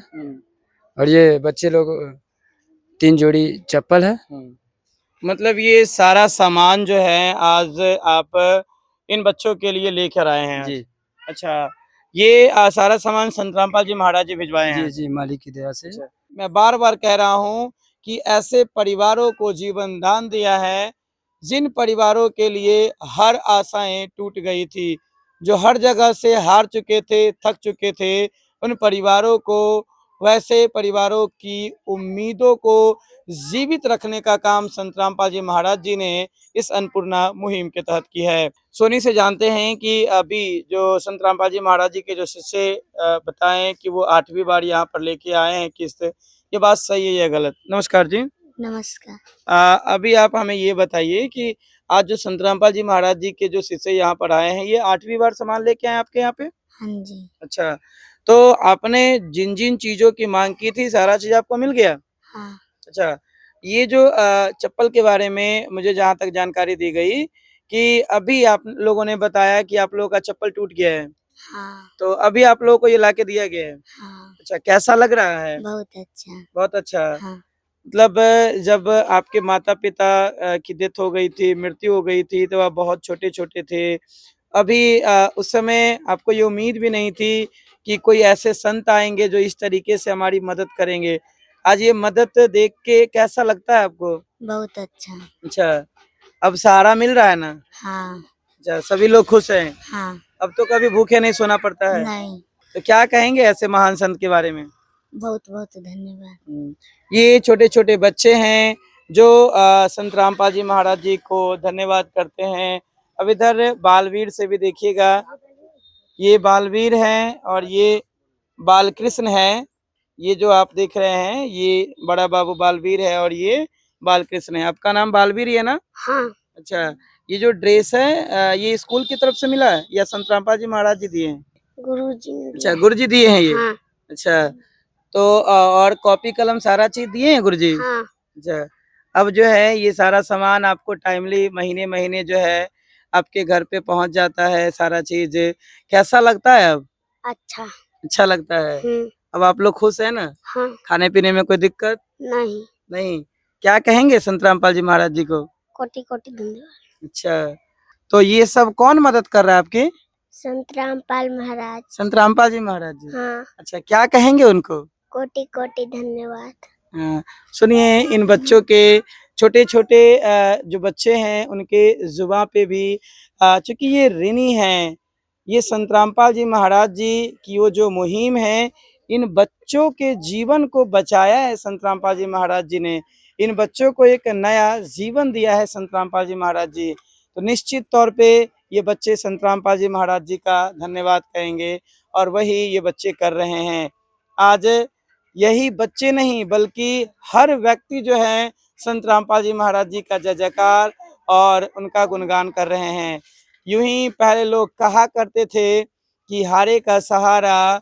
और ये बच्चे लोग 3 जोड़ी चप्पल है। मतलब ये सारा सामान जो है आज आप इन बच्चों के लिए लेकर आए हैं आज। जी अच्छा, ये सारा सामान संत रामपाल जी महाराज जी भिजवाए हैं? जी जी, मालिक की दया से। अच्छा, मैं बार बार कह रहा हूँ कि ऐसे परिवारों को जीवन दान दिया है, जिन परिवारों के लिए हर आशाएं टूट गई थी, जो हर जगह से हार चुके थे, थक चुके थे, उन परिवारों को, वैसे परिवारों की उम्मीदों को जीवित रखने का काम संत रामपाल जी महाराज जी ने इस अन्नपूर्णा मुहिम के तहत की है। सोनी से जानते हैं कि अभी जो संत रामपाल जी महाराज जी के जो शिष्य बताएं कि वो 8वीं बार यहाँ पर लेके आए हैं किस्त, ये बात सही है या गलत? नमस्कार जी। नमस्कार। अभी आप हमें ये बताइए कि आज जो संत रामपाल जी महाराज जी के जो शिष्य यहाँ पर आए हैं, ये 8वीं बार सामान लेके आए आपके यहाँ पे? हाँ जी। अच्छा, तो आपने जिन जिन चीजों की मांग की थी, सारा चीज आपको मिल गया? हाँ। अच्छा, ये जो चप्पल के बारे में मुझे जहाँ तक जानकारी दी गई कि अभी आप लोगों ने बताया कि आप लोगों का चप्पल टूट गया है, हाँ। तो अभी आप लोगों को ये लाके दिया गया है। हाँ। अच्छा, कैसा लग रहा है? बहुत अच्छा। बहुत अच्छा। हाँ। मतलब जब आपके माता-पिता की डेथ हो गई थी, मृत्यु हो गई थी, तो आप बहुत छोटे-छोटे थे। अभी उस समय आपको ये उम्मीद भी नहीं थी कि कोई ऐसे संत आएँगे जो इस तरीके से हमारी मदद करेंगे। आज ये मदद देख के कैसा लगता है आपको? बहुत अच्छा। अच्छा, अब सहारा मिल रहा है ना? हाँ। अच्छा, सभी लोग खुश हैं। हाँ। अब तो कभी भूखे नहीं सोना पड़ता है। नहीं। तो क्या कहेंगे ऐसे महान संत के बारे में? बहुत बहुत धन्यवाद। ये छोटे-छोटे बच्चे हैं जो संत रामपाल जी महाराज जी को धन्यवाद करते हैं। अब इधर बालवीर से भी देखिएगा, ये बालवीर हैं और ये बालकृष्ण हैं। ये जो आप देख रहे हैं, ये बड़ा बाबू बालवीर है और ये बालकृष्ण है। आपका नाम बालवीर ही है ना? हाँ। अच्छा, ये जो ड्रेस है ये स्कूल की तरफ से मिला है या संत रामपाल जी महाराज जी दिए हैं? गुरुजी ने अच्छा, गुरुजी दिए हैं ये? हाँ। अच्छा, तो और कॉपी कलम सारा चीज दिए हैं गुरुजी? हाँ। अच्छा, अब जो है ये सारा सामान आपको टाइमली महीने-महीने जो है आपके घर पे पहुंच जाता है सारा चीज। कैसा लगता है अब? अच्छा। अच्छा लगता है। हम्म। अब आप लोग खुश हैं ना? हाँ। खाने पीने में कोई दिक्कत नहीं। नहीं? क्या कहेंगे संत रामपाल जी महाराज जी को? कोटि कोटि धन्यवाद। अच्छा, तो ये सब कौन मदद कर रहा है आपकी? संत रामपाल महाराज। संत रामपाल जी महाराज जी। हाँ। अच्छा, क्या कहेंगे उनको? कोटि कोटि धन्यवाद। हाँ, सुनिए इन बच्चों के छोटे-छोटे जो बच्चे हैं उनके जुबां पे भी चूँकि ये ऋणी हैं, ये संत रामपाल जी महाराज जी की वो जो मुहिम है, इन बच्चों के जीवन को बचाया है संत रामपाल जी महाराज जी ने। इन बच्चों को एक नया जीवन दिया है संत रामपाल जी महाराज जी। तो निश्चित तौर पे ये बच्चे संत रामपाल जी महाराज जी का धन्यवाद कहेंगे और वही ये बच्चे कर रहे हैं। आज यही बच्चे नहीं बल्कि हर व्यक्ति जो है संत रामपाल जी महाराज जी का जय जयकार और उनका गुणगान कर रहे हैं। यूं ही पहले लोग कहा करते थे कि हारे का सहारा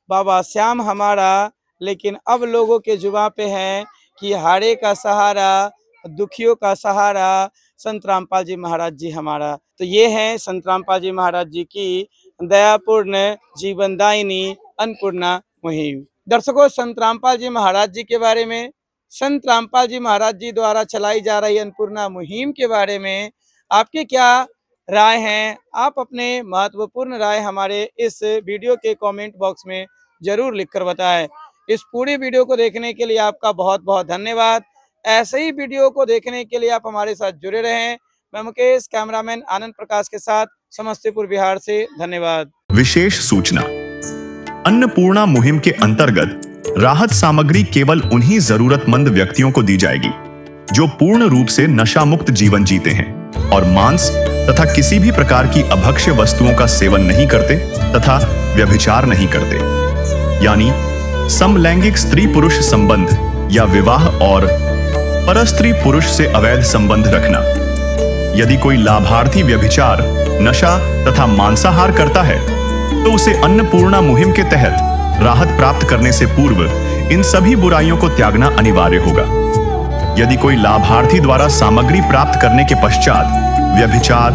बाबा श्याम हमारा, लेकिन अब लोगों के जुबान पे है कि हारे का सहारा, दुखियों का सहारा संत रामपाल जी महाराज जी हमारा। तो ये है संत रामपाल जी महाराज जी की दयापूर्ण जीवनदायिनी अन्नपूर्णा मुहिम। दर्शकों, संत रामपाल जी महाराज जी के बारे में, संत रामपाल जी महाराज जी द्वारा चलाई जा रही अन्नपूर्णा मुहिम के बारे में आपके क्या राय हैं? आप अपने महत्वपूर्ण राय हमारे इस वीडियो के कमेंट बॉक्स में जरूर लिखकर बताएं। इस पूरी वीडियो को देखने के लिए आपका बहुत बहुत धन्यवाद। ऐसे ही वीडियो को देखने के लिए आप हमारे साथ जुड़े रहें। मैं मुकेश, कैमरामैन आनंद प्रकाश के साथ, समस्तीपुर बिहार से। धन्यवाद। विशेष सूचना, अन्नपूर्णा मुहिम के अंतर्गत राहत सामग्री केवल उन्हीं जरूरतमंद व्यक्तियों को दी जाएगी जो पूर्ण रूप से नशा मुक्त जीवन जीते हैं और मांस तथा किसी भी प्रकार की अभक्ष्य वस्तुओं का सेवन नहीं करते तथा व्यभिचार नहीं करते, यानी समलैंगिक स्त्री पुरुष संबंध या विवाह और परस्त्री पुरुष से अवैध संबंध रखना। यदि कोई लाभार्थी व्यभिचार, नशा तथा मांसाहार करता है तो उसे अन्नपूर्णा मुहिम के तहत राहत प्राप्त करने से पूर्व इन सभी बुराइयों को त्यागना अनिवार्य होगा। यदि कोई लाभार्थी द्वारा सामग्री प्राप्त करने के पश्चात व्यभिचार,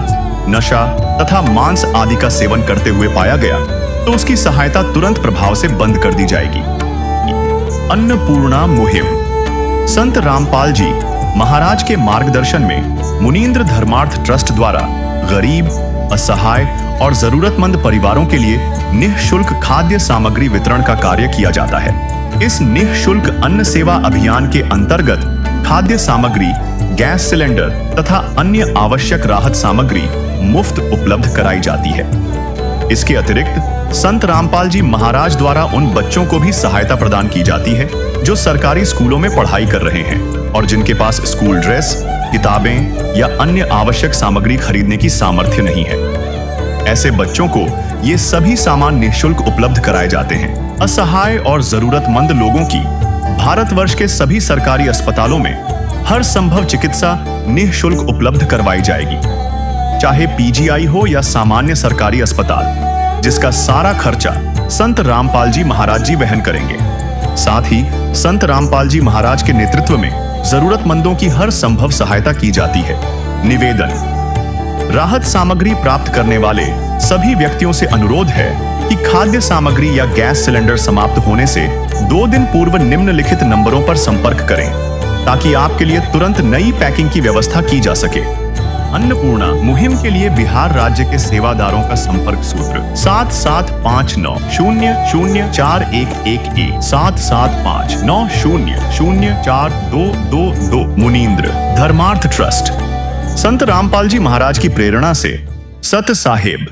नशा तथा मांस आदि का सेवन करते हुए पाया गया तो उसकी सहायता तुरंत प्रभाव से बंद कर दी जाएगी। अन्नपूर्णा मुहिम संत रामपाल जी महाराज के मार्गदर्शन में मुनींद्र धर्मार्थ ट्रस्ट द्वारा गरीब, असहाय और जरूरतमंद परिवारों के लिए निःशुल्क खाद्य सामग्री वितरण का कार्य किया जाता है। इस निःशुल्क अन्न सेवा अभियान के अंतर्गत खाद्य सामग्री, गैस सिलेंडर तथा अन्य आवश्यक राहत सामग्री मुफ्त उपलब्ध कराई जाती है। इसके अतिरिक्त संत रामपाल जी महाराज द्वारा उन बच्चों को भी सहायता प्रदान की जाती है जो सरकारी स्कूलों में पढ़ाई कर रहे हैं और जिनके पास स्कूल ड्रेस, किताबें या अन्य आवश्यक सामग्री खरीदने की सामर्थ्य नहीं है। ऐसे बच्चों को ये सभी सामान निःशुल्क उपलब्ध कराए जाते हैं। असहाय और जरूरतमंद लोगों की भारतवर्ष के सभी सरकारी अस्पतालों में हर संभव चिकित्सा निःशुल्क उपलब्ध करवाई जाएगी, चाहे पीजीआई हो या सामान्य सरकारी अस्पताल, जिसका सारा खर्चा संत रामपाल जी महाराज जी वहन करेंगे। साथ ही संत रामपाल जी महाराज के नेतृत्व में जरूरतमंदों की हर संभव सहायता की जाती है। निवेदन, राहत सामग्री प्राप्त करने वाले सभी व्यक्तियों से अनुरोध है कि खाद्य सामग्री या गैस सिलेंडर समाप्त होने से 2 दिन पूर्व निम्नलिखित नंबरों पर संपर्क करें ताकि आपके लिए तुरंत नई पैकिंग की व्यवस्था की जा सके। अन्नपूर्णा मुहिम के लिए बिहार राज्य के सेवादारों का संपर्क सूत्र 7759004211 7759004222 मुनींद्र धर्मार्थ ट्रस्ट। संत रामपाल जी महाराज की प्रेरणा से सत साहेब